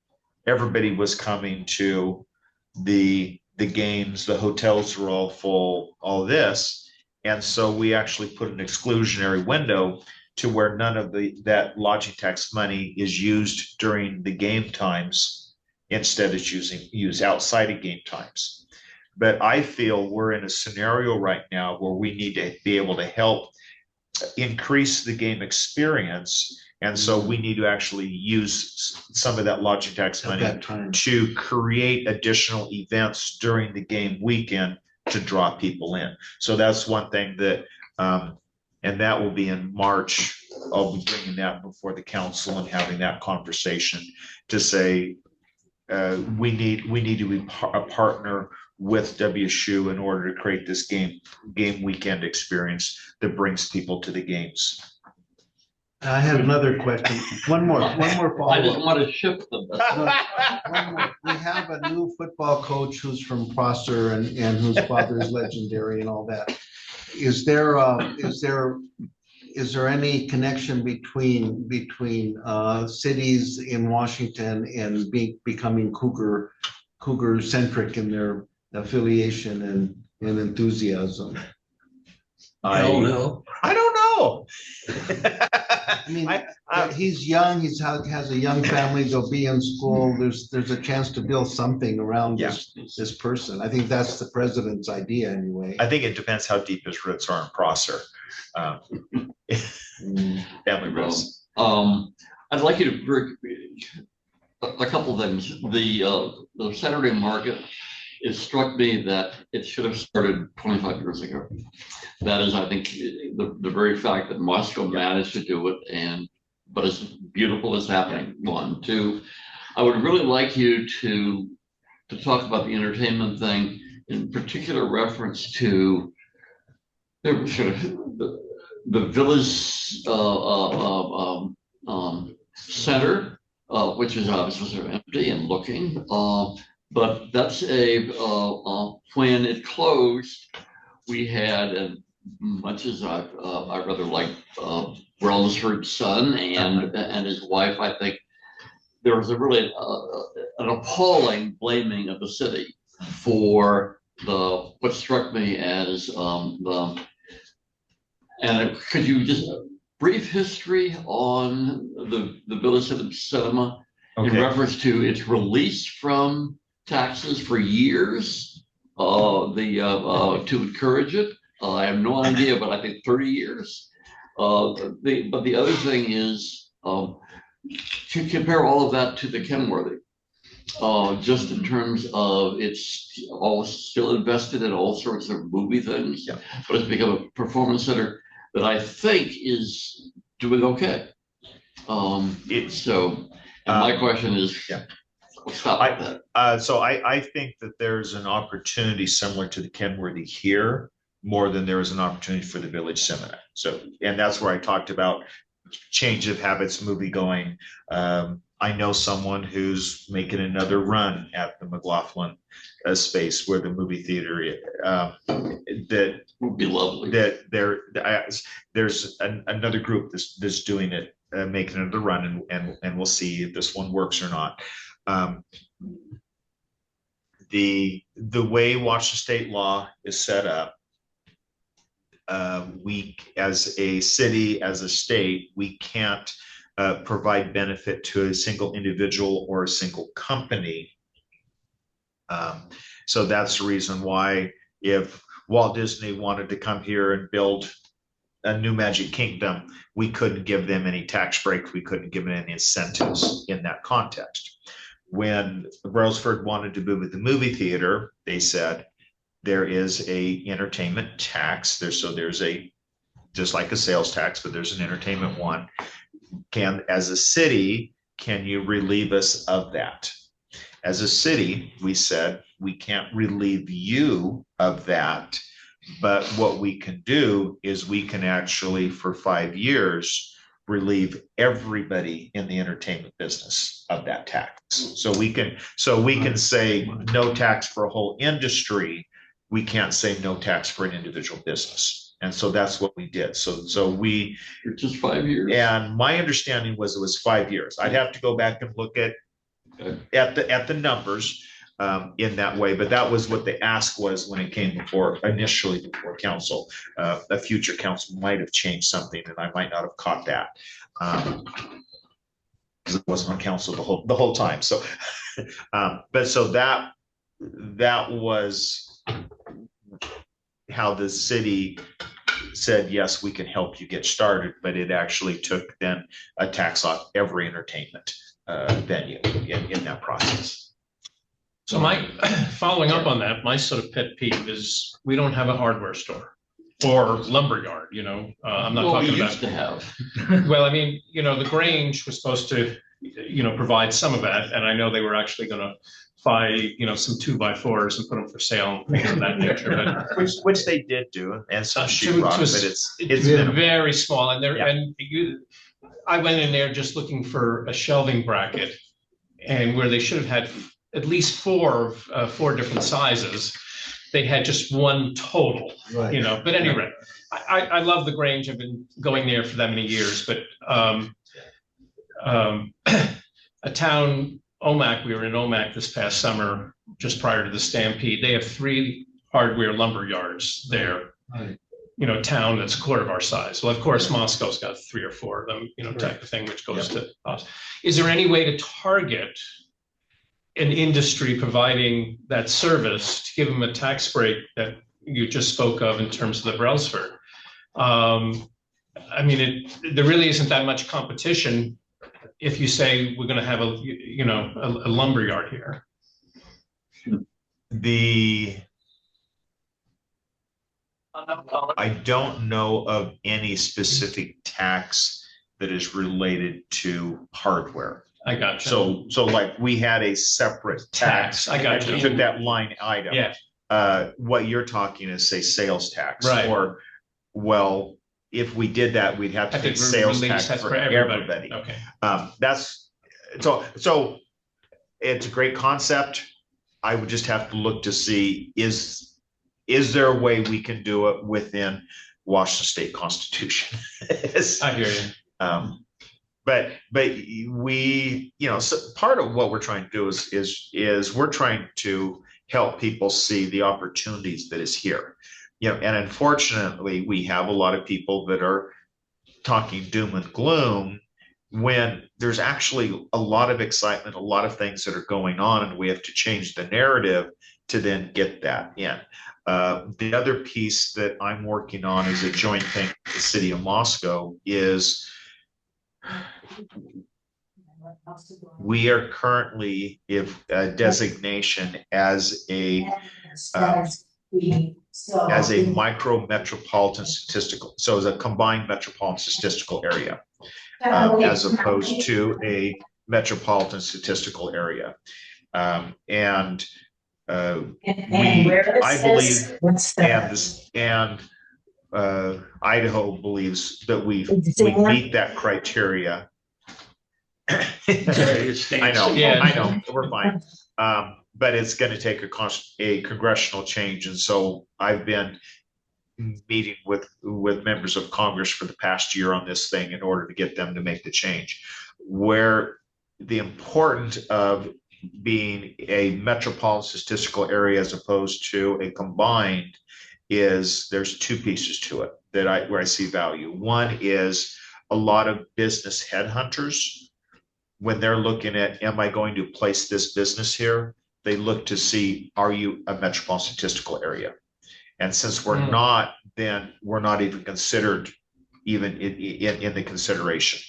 everybody was coming to the games, the hotels were all full, all this. And so we actually put an exclusionary window to where none of that lodging tax money is used during the game times. Instead, it's used outside of game times. But I feel we're in a scenario right now where we need to be able to help increase the game experience. And so we need to actually use some of that lodging tax money to create additional events during the game weekend to draw people in. So that's one thing that, and that will be in March. I'll be bringing that before the council and having that conversation to say, we need to be a partner with WSU in order to create this game weekend experience that brings people to the games. I have another question. One more follow-up. I just want to shift them. We have a new football coach who's from Prosser and whose father is legendary and all that. Is there any connection between cities in Washington and becoming Cougar centric in their affiliation and enthusiasm? I don't know. I don't know. I mean, he's young. He has a young family. They'll be in school. There's a chance to build something around this person. I think that's the president's idea, anyway. I think it depends how deep his roots are in Prosser. Family roots. I'd like you to bring a couple of things. The Saturday market. It struck me that it should have started 25 years ago. That is, I think, the very fact that Moscow managed to do it, but as beautiful as happening. One, two, I would really like you to talk about the entertainment thing, in particular reference to the village center, which is obviously sort of empty and looking. But that's when it closed, we had, and much as I rather like Brelsford's son and his wife, I think there was a really an appalling blaming of the city for what struck me as And could you just brief history on the Village Cinema in Okay. reference to its release from taxes for years, to encourage it? I have no idea, but I think 30 years. But the other thing is to compare all of that to the Kenworthy, just in terms of it's all still invested in all sorts of movie things, Yeah. but it's become a performance center that I think is doing okay. My question is, Yeah. I'll stop at that. So I think that there's an opportunity similar to the Kenworthy here, more than there is an opportunity for the Village Cinema. So, and that's where I talked about change of habits, movie going. I know someone who's making another run at the McLaughlin space where the movie theater that Would be lovely. that there's another group that's doing it, making another run, and we'll see if this one works or not. The way Washington state law is set up, we as a city, as a state, we can't provide benefit to a single individual or a single company. So that's the reason why if Walt Disney wanted to come here and build a new Magic Kingdom, we couldn't give them any tax breaks. We couldn't give them any incentives in that context. When Brailsford wanted to move at the movie theater, they said there is a entertainment tax. There's a, just like a sales tax, but there's an entertainment one. As a city, can you relieve us of that? As a city, we said, we can't relieve you of that, but what we can do is we can actually, for 5 years, relieve everybody in the entertainment business of that tax. So we can say no tax for a whole industry. We can't say no tax for an individual business. And so that's what we did. So we just 5 years. And my understanding was it was 5 years. I'd have to go back and look at the numbers in that way, but that was what the ask was when it came initially before council. A future council might have changed something, and I might not have caught that because it wasn't on council the whole time. So, but so that was how the city said, yes, we can help you get started, but it actually took then a tax off every entertainment venue in that process. So following up on that, my sort of pet peeve is we don't have a hardware store or lumberyard, I'm not talking we about. used to have. Well, I mean, the Grange was supposed to, provide some of that, and I know they were actually gonna buy, some 2x4s and put them for sale and things of that nature, but. Which they did do, and some To- sheetrock, to- but it's It's very small, and Yeah. I went in there just looking for a shelving bracket, and where they should have had at least four different sizes, they had just one total, Right. But anyway, I love the Grange. I've been going there for that many years, but a town, Omak, we were in Omak this past summer, just prior to the Stampede. They have 3 hardware lumber yards there. Right. Town that's a quarter of our size. Well, of course, Moscow's got 3 or 4 of them, type of thing, which goes to us. Is there any way to target an industry providing that service to give them a tax break that you just spoke of in terms of the Brailsford? I mean, there really isn't that much competition if you say we're going to have a lumber yard here. I don't know of any specific tax that is related to hardware. I got you. So like we had a separate tax. I got you. We took that line item. Yeah. What you're talking is, say, sales tax. Right. Or, well, if we did that, we'd have to I pay think sales release tax that for everybody. Okay. That's so it's a great concept. I would just have to look to see, is there a way we can do it within Washington State Constitution? I hear you. But we, so part of what we're trying to do is we're trying to help people see the opportunities that is here. and unfortunately, we have a lot of people that are talking doom and gloom when there's actually a lot of excitement, a lot of things that are going on, and we have to change the narrative to then get that in. The other piece that I'm working on is a joint thing with the city of Moscow is we are currently if a designation as a micro metropolitan statistical, so as a combined metropolitan statistical area, as opposed to a metropolitan statistical area. I believe, Idaho believes that we meet that criteria. I know, Yeah. I know, we're fine. But it's going to take a congressional change. And so I've been meeting with members of Congress for the past year on this thing in order to get them to make the change. Where the importance of being a metropolitan statistical area as opposed to a combined is there's two pieces to it that where I see value. One is a lot of business headhunters, when they're looking at, am I going to place this business here? They look to see, are you a metropolitan statistical area? And since we're not, then we're not even considered even in the consideration.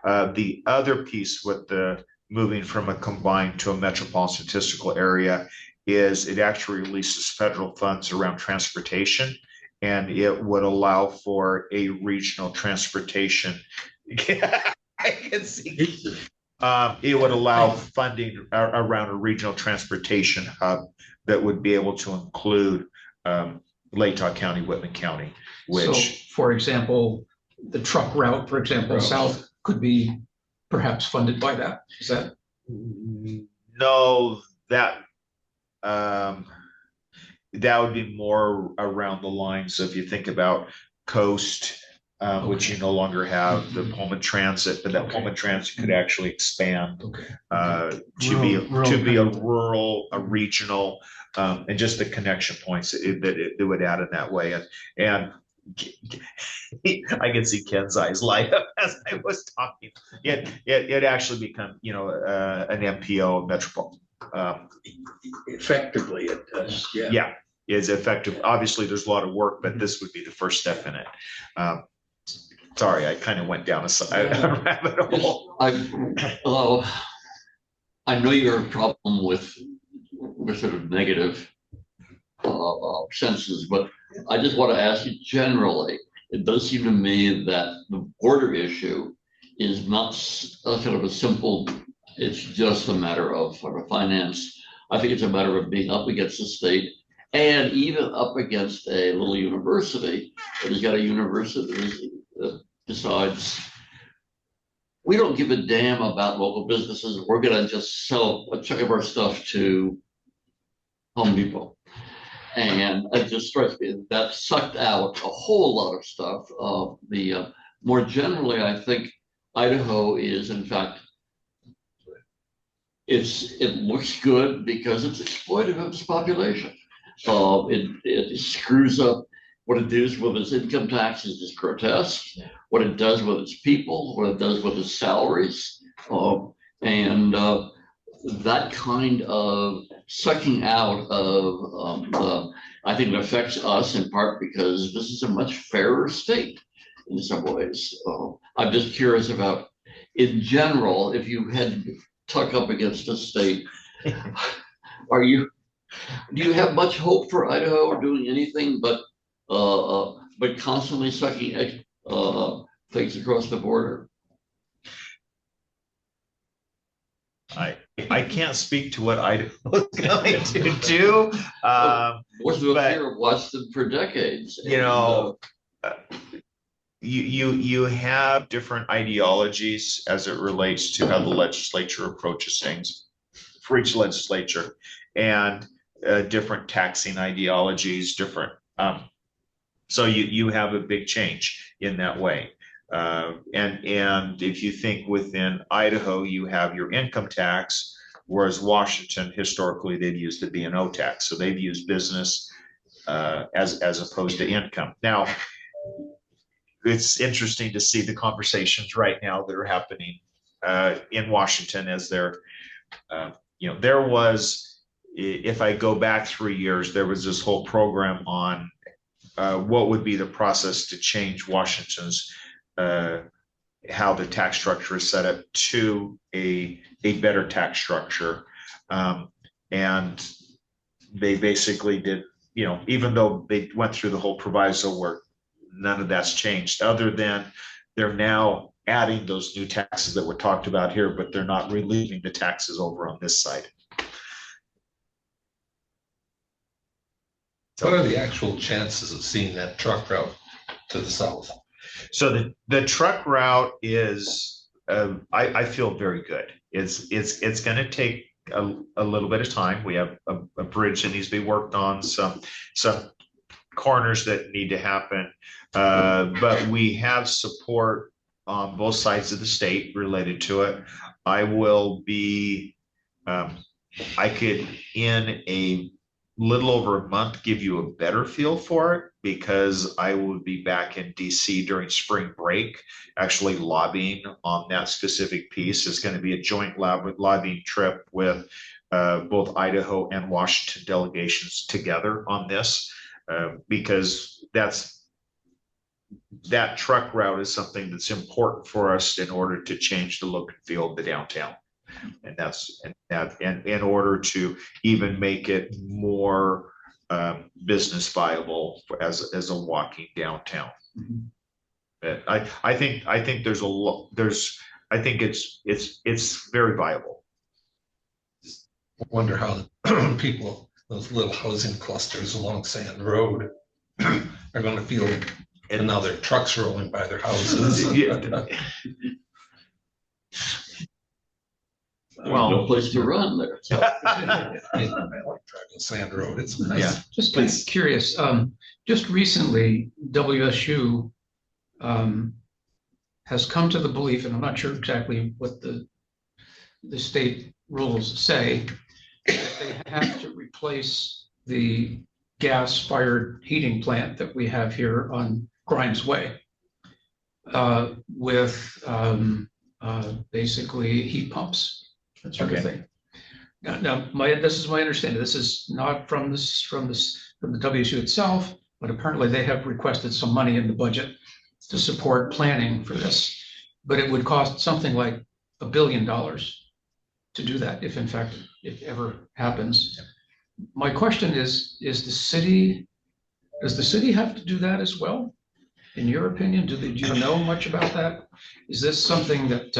The other piece with the moving from a combined to a metropolitan statistical area is it actually releases federal funds around transportation, and it would allow for a regional transportation. I can see. It would allow funding around a regional transportation hub that would be able to include Latah County, Whitman County, which. So, for example, the truck route, for example, south could be perhaps funded by that. Is that? No, that would be more around the lines of, you think about coast, which you no longer have the Pullman Transit, but that Pullman Transit could actually expand to be a rural, a regional, and just the connection points that it would add in that way. And I can see Ken's eyes light up as I was talking. It actually become, an MPO, metropolitan. Effectively, it does. Yeah, is effective. Obviously, there's a lot of work, but this would be the first step in it. Sorry, I kind of went down a rabbit hole. I know you have a problem with sort of negative senses, but I just want to ask you generally. It does seem to me that the border issue is not sort of a simple. It's just a matter of sort of finance. I think it's a matter of being up against the state and even up against a little university that has got a university that decides we don't give a damn about local businesses. We're going to just sell a chunk of our stuff to Home Depot. And it just strikes me that sucked out a whole lot of stuff. More generally, I think Idaho is, in fact, it looks good because it's exploitive of its population. It screws up what it does with its income taxes is grotesque. What it does with its people, what it does with its salaries, and that kind of sucking out of I think it affects us in part because this is a much fairer state in some ways. I'm just curious about, in general, if you had to tuck up against a state, do you have much hope for Idaho doing anything but constantly sucking things across the border? I can't speak to what Idaho is going to do. What's the fear of Washington for decades? You have different ideologies as it relates to how the legislature approaches things for each legislature, and different taxing ideologies, different. So you have a big change in that way. And if you think within Idaho, you have your income tax, whereas Washington, historically, they've used the B&O tax. So they've used business as opposed to income. Now, it's interesting to see the conversations right now that are happening in Washington as there was, if I go back 3 years, there was this whole program on what would be the process to change Washington's how the tax structure is set up to a better tax structure. And they basically did, even though they went through the whole proviso work, none of that's changed, other than they're now adding those new taxes that were talked about here, but they're not relieving the taxes over on this side. What are the actual chances of seeing that truck route to the south? So the truck route is, I feel very good. It's going to take a little bit of time. We have a bridge that needs to be worked on, some corners that need to happen, but we have support on both sides of the state related to it. I will be, I could in a little over a month give you a better feel for it, because I will be back in DC during spring break, actually lobbying on that specific piece. It's going to be a joint lobbying trip with both Idaho and Washington delegations together on this, because that truck route is something that's important for us in order to change the look and feel of the downtown. And in order to even make it more business viable as a walking downtown. Mm-hmm. I think there's I think it's very viable. I wonder how people, those little housing clusters along Sand Road are going to feel, and now their trucks rolling by their houses. Well, no place to run there. I like driving Sand Road. It's nice. Yeah. Just curious, just recently, WSU has come to the belief, and I'm not sure exactly what the state rules say, that they have to replace the gas-fired heating plant that we have here on Grimes Way with basically heat pumps. That sort of thing. Now, this is my understanding. This is not from the WSU itself, but apparently they have requested some money in the budget to support planning for this. But it would cost something like $1 billion to do that, if in fact it ever happens. My question is does the city have to do that as well? In your opinion, do you know much about that? Is this something that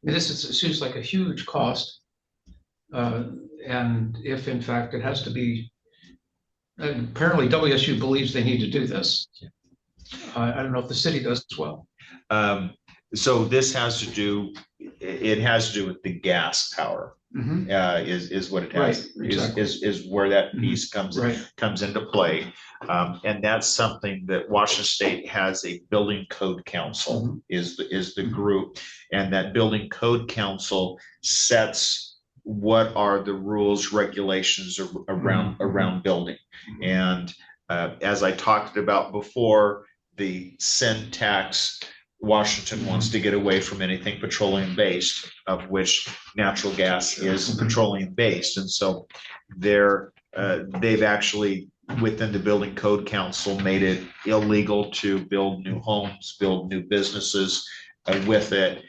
it seems like a huge cost, and if in fact it has to be, apparently WSU believes they need to do this. I don't know if the city does as well. So this has to do with the gas power. Mm-hmm. Is what it has, right, exactly. is where that piece comes into play, and that's something that Washington State has a building code council. Mm-hmm. is the group, and that building code council sets what are the rules, regulations around building. Mm-hmm. And as I talked about before, the sin tax, Washington wants to get away from anything petroleum based, of which natural gas is petroleum based. And so they've actually, within the building code council, made it illegal to build new homes, build new businesses with it.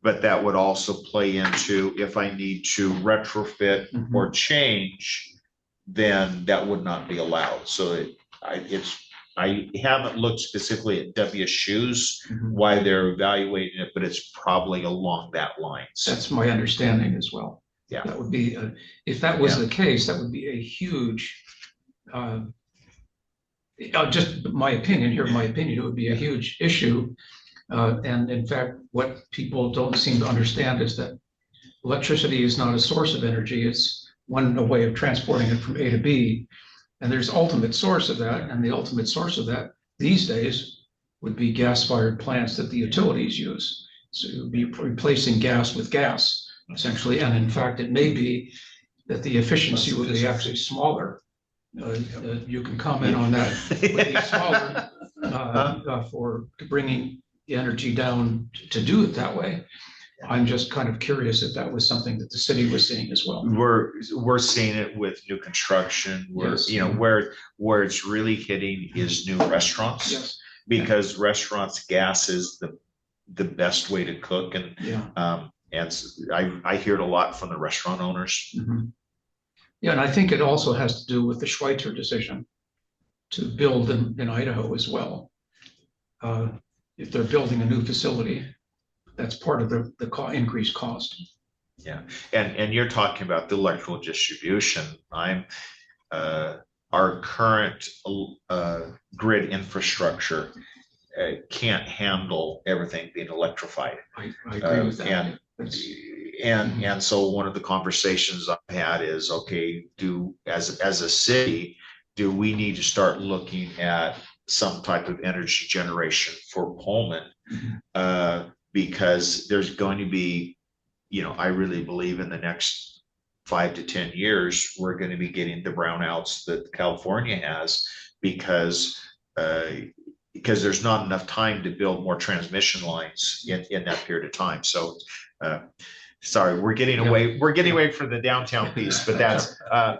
But that would also play into, if I need to retrofit or change, then that would not be allowed. So I haven't looked specifically at WSU's why they're evaluating it, but it's probably along that line. That's my understanding as well. Yeah, that would be if that was the case, that would be a huge. Just my opinion here. My opinion, it would be a huge issue, and in fact, what people don't seem to understand is that electricity is not a source of energy. It's one way of transporting it from A to B. And there's ultimate source of that, and the ultimate source of that these days would be gas-fired plants that the utilities use. So it would be replacing gas with gas, essentially. And in fact, it may be that the efficiency would be actually smaller You can comment on that. Would be smaller, for bringing the energy down to do it that way. I'm just kind of curious if that was something that the city was seeing as well. We're seeing it with new construction, where, Yes. you know, where it's really hitting is new restaurants. Yes. Because restaurants, gas is the best way to cook, and Yeah. I hear it a lot from the restaurant owners. Mhm. Yeah, and I think it also has to do with the Schweitzer decision to build in Idaho as well. If they're building a new facility, that's part of the increased cost. Yeah, and you're talking about the electrical distribution. Our current grid infrastructure can't handle everything being electrified. I agree with that. And so one of the conversations I've had is, okay, as a city, do we need to start looking at some type of energy generation for Pullman? Because there's going to be, you know, I really believe in the next 5 to 10 years, we're going to be getting the brownouts that California has, because there's not enough time to build more transmission lines in that period of time. So, sorry, we're getting away from the downtown piece, but that's, I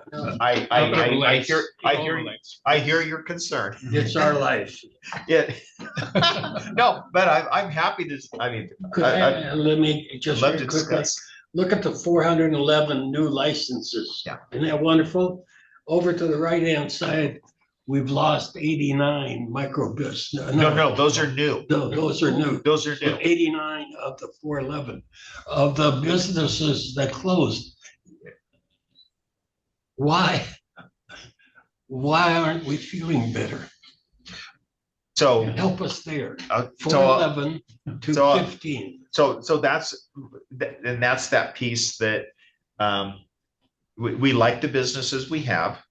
hear your concern. It's our life. Yeah. No, but I'm happy to, I mean, Let me just love to very quickly, discuss. look at the 411 new licenses. Yeah. Isn't that wonderful? Over to the right-hand side, we've lost 89 micro business. No, those are new. No, those are new. Those are new. 89 of the 411 of the businesses that closed. Why aren't we feeling better? So Help us there. 411 411 to 15. So that's that piece that we like the businesses we have.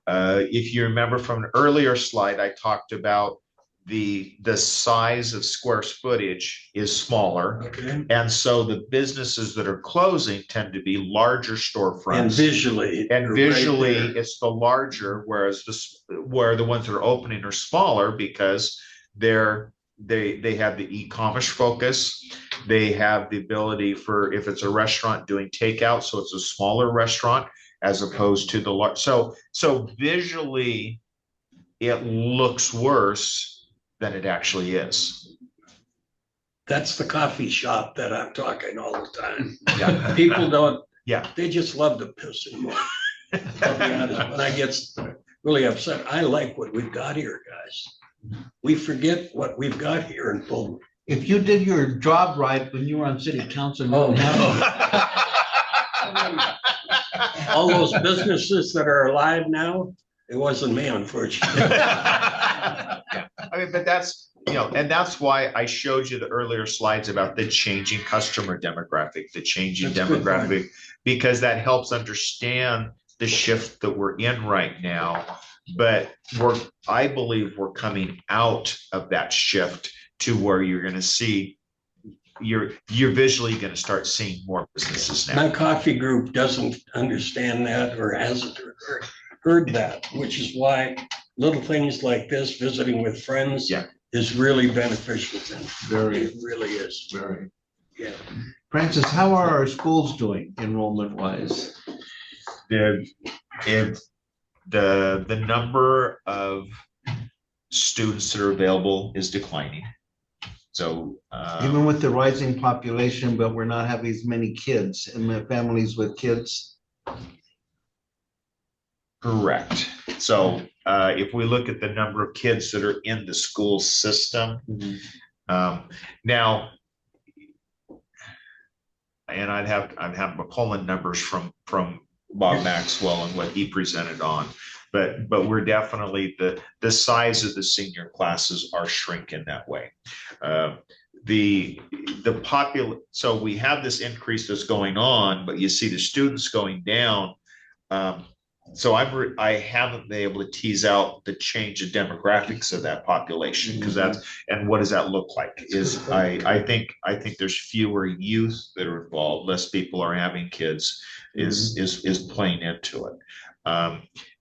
If you remember from an earlier slide, I talked about the size of square footage is smaller. Okay. And so the businesses that are closing tend to be larger storefronts. And visually. It's the larger, whereas where the ones that are opening are smaller, because they have the e-commerce focus. They have the ability for, if it's a restaurant, doing takeout, so it's a smaller restaurant as opposed to the large. So visually, it looks worse than it actually is. That's the coffee shop that I'm talking all the time. Yeah. People don't. Yeah. They just love to piss anymore. I'll be honest, when I get really upset, I like what we've got here, guys. We forget what we've got here in Pullman. If you did your job right when you were on city council. Oh, no. All those businesses that are alive now, it wasn't me, unfortunately. I mean, but that's, you know, and that's why I showed you the earlier slides about the changing customer demographic, the changing That's a good demographic, because that helps understand the shift that we're in right now. But I believe we're coming out of that shift to where you're going to see, you're visually going to start seeing more businesses now. My coffee group doesn't understand that or hasn't heard that, which is why little things like this, visiting with friends, is really beneficial to them. Very. It really is. Very. Yeah. Francis, how are our schools doing enrollment wise? The number of students that are available is declining. So even with the rising population, but we're not having as many kids and the families with kids. Correct. So if we look at the number of kids that are in the school system, now, and I'm having Pullman numbers from Bob Maxwell and what he presented on, but we're definitely the size of the senior classes are shrinking that way. So we have this increase that's going on, but you see the students going down. So I haven't been able to tease out the change in demographics of that population, because and what does that look like? I think there's fewer youth that are involved, less people are having kids is playing into it.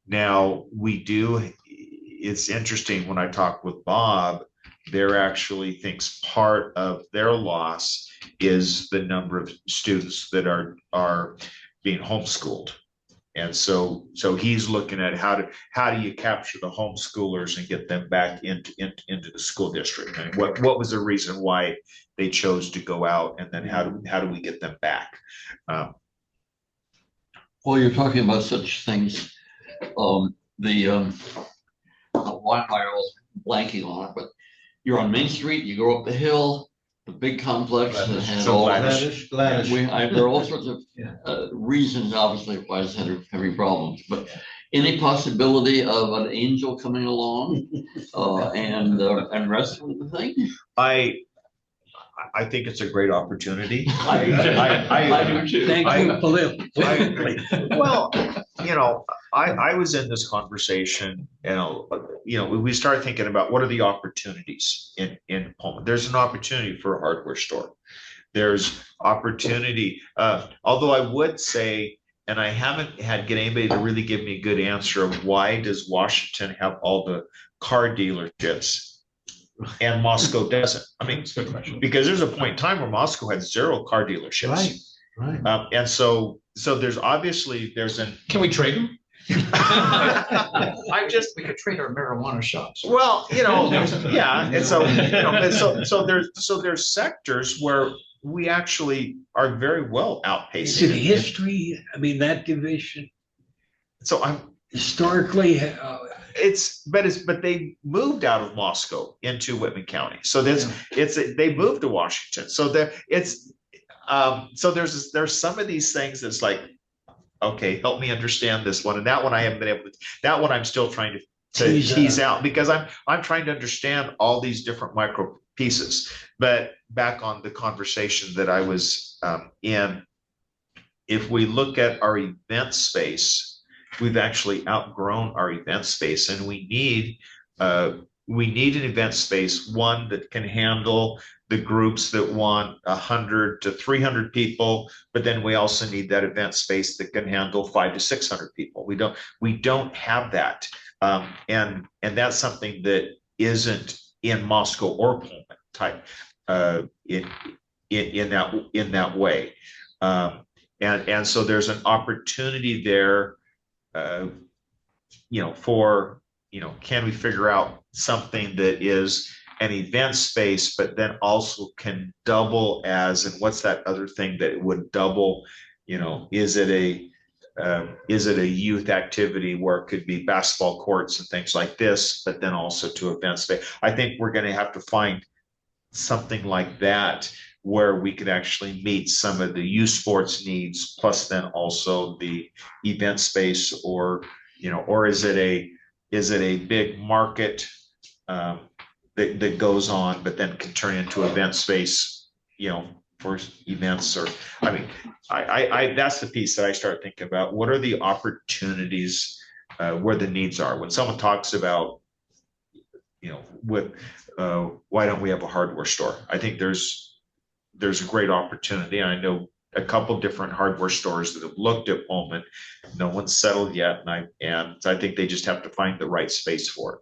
Now, it's interesting when I talk with Bob, they're actually thinks part of their loss is the number of students that are being homeschooled. And so he's looking at how do you capture the homeschoolers and get them back into the school district? And what was the reason why they chose to go out, and then how do we get them back? Well, you're talking about such things. Why am I always blanking on it? But you're on Main Street, you go up the hill, the big complex that had all Gladys. there are all sorts of reasons, obviously, why it's having problems. But any possibility of an angel coming along and rescuing the thing? I think it's a great opportunity. I do too. Thank you politically. Well, I was in this conversation, we started thinking about what are the opportunities in Pullman. There's an opportunity for a hardware store. There's opportunity, although I would say, and I haven't get anybody to really give me a good answer of why does Washington have all the car dealerships and Moscow doesn't. I mean, because there's a point in time where Moscow had 0 car dealerships. Right. And so there's Can we trade them? We could trade our marijuana shops. Well, yeah. And so there's sectors where we actually are very well Is it outpacing. history? I mean, that division So historically, but they moved out of Moscow into Whitman County. So they moved to Washington. So there's some of these things that's like, okay, help me understand this one. And that one I haven't been able to, that one I'm still trying to tease out because I'm trying to understand all these different micro pieces. But back on the conversation that I was in, if we look at our event space, we've actually outgrown our event space, and we need an event space, one that can handle the groups that want 100 to 300 people, but then we also need that event space that can handle 500 to 600 people. We don't have that, and that's something that isn't in Moscow or Pullman type in that way, and so there's an opportunity there. Can we figure out something that is an event space, but then also can double as, and what's that other thing that it would double? Is it a youth activity where it could be basketball courts and things like this, but then also to event space? I think we're going to have to find something like that where we could actually meet some of the youth sports needs, plus then also the event space, or is it a big market that goes on, but then can turn into event space, for events? Or I that's the piece that I start thinking about. What are the opportunities where the needs are? When someone talks about, why don't we have a hardware store? I think there's a great opportunity. I know a couple different hardware stores that have looked at Pullman. No one's settled yet, and I think they just have to find the right space for it.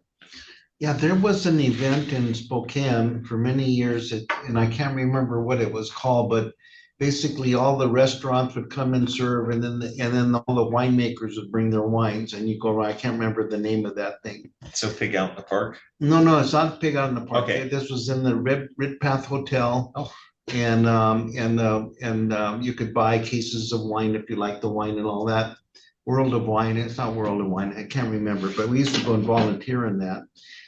Yeah, there was an event in Spokane for many years, and I can't remember what it was called, but basically all the restaurants would come and serve, and then all the winemakers would bring their wines, and you go around. I can't remember the name of that thing. So Pig Out in the Park? No, it's not Pig Out in the Park. Okay. This was in the Red Path Hotel. Oh. And you could buy cases of wine if you like the wine and all that. World of Wine, it's not World of Wine, I can't remember, but we used to go and volunteer in that.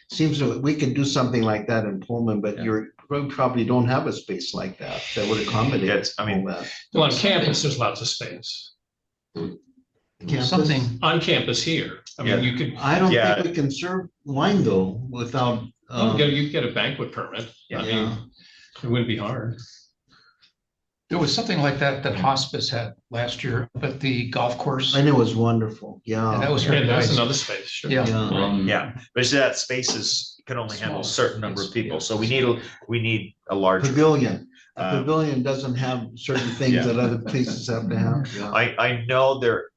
Seems that we could do something like that in Pullman, but you probably don't have a space like that would accommodate all that. Well, on campus, there's lots of space. Campus? Something On campus here. I mean, you could, I don't think we can serve wine though without. you could get a banquet permit. I mean, it wouldn't be hard. There was something like that hospice had last year, but the golf course. And it was wonderful, yeah. And that was very And there's nice. another space, sure. Yeah. But that space can only handle a certain number of people, so we need a larger Pavilion. A pavilion doesn't have certain things that other places have to have. Yeah. I know there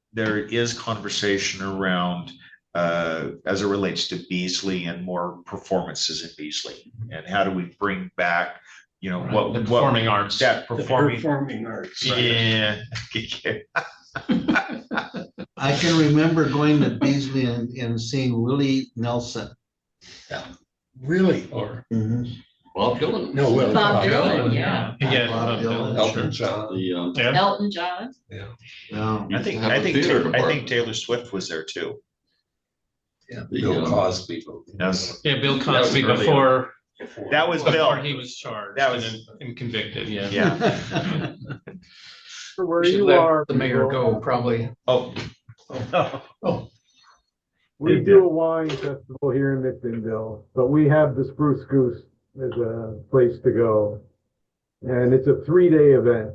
is conversation around as it relates to Beasley and more performances in Beasley? And how do we bring back, The performing arts. That The performing arts. Yeah. I can remember going to Beasley and seeing Willie Nelson. Really? Or Bob Dylan. No, well. Bob Dylan, Dylan, yeah. Yeah. Bob Dylan. Elton John. The, Yeah. Elton John. No. I think Have a theater department. Taylor Swift was there too. Yeah, The, Bill Cosby. Yeah, Bill Cosby earlier. before. That was Before Bill. he was charged That was- and convicted, yeah. Yeah. For where We should you let are. the mayor people, go, probably. Oh. We do a wine festival here in Mixonville, but we have the Spruce Goose as a place to go. And it's a 3-day event,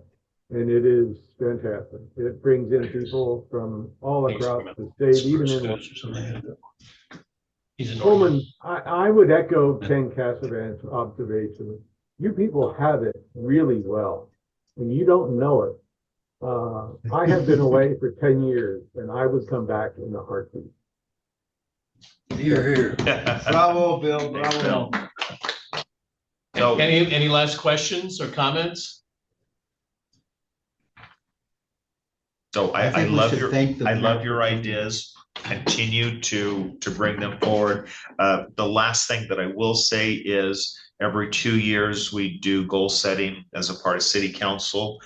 and it is fantastic. It brings in people from all across the state, even in He's an Coleman. I would echo Ken Cassavant's observation. You people have it really well, and you don't know it. I have been away for 10 years, and I would come back in a heartbeat. Here. Bravo, Bill, bravo. So- Any last questions or comments? So I think we love should your, thank the I love mayor. your ideas. Continue to bring them forward. The last thing that I will say is every 2 years, we do goal setting as a part of city council.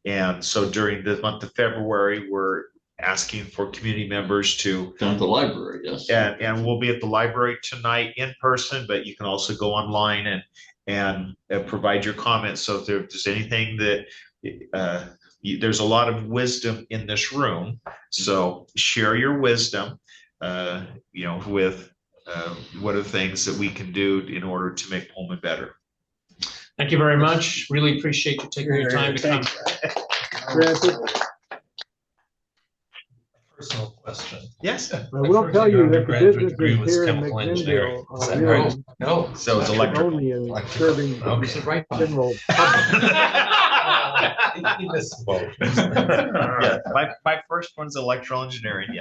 And so during the month of February, we're asking for community members to, Down at the library, yes. and we'll be at the library tonight in person, but you can also go online and provide your comments. So if there's anything that, there's a lot of wisdom in this room, so share your wisdom, with what are the things that we can do in order to make Pullman better. Thank you very much. Really appreciate you taking your time to come. Granted, Personal question. Yes. I will tell you that the Undergraduate degree businesses was here in chemical engineering. McMinnville Is are that really right? No. So it's electrical. only in serving the Okay. This is right. general public. He missed both. Yeah, my first one's electrical engineering, yeah.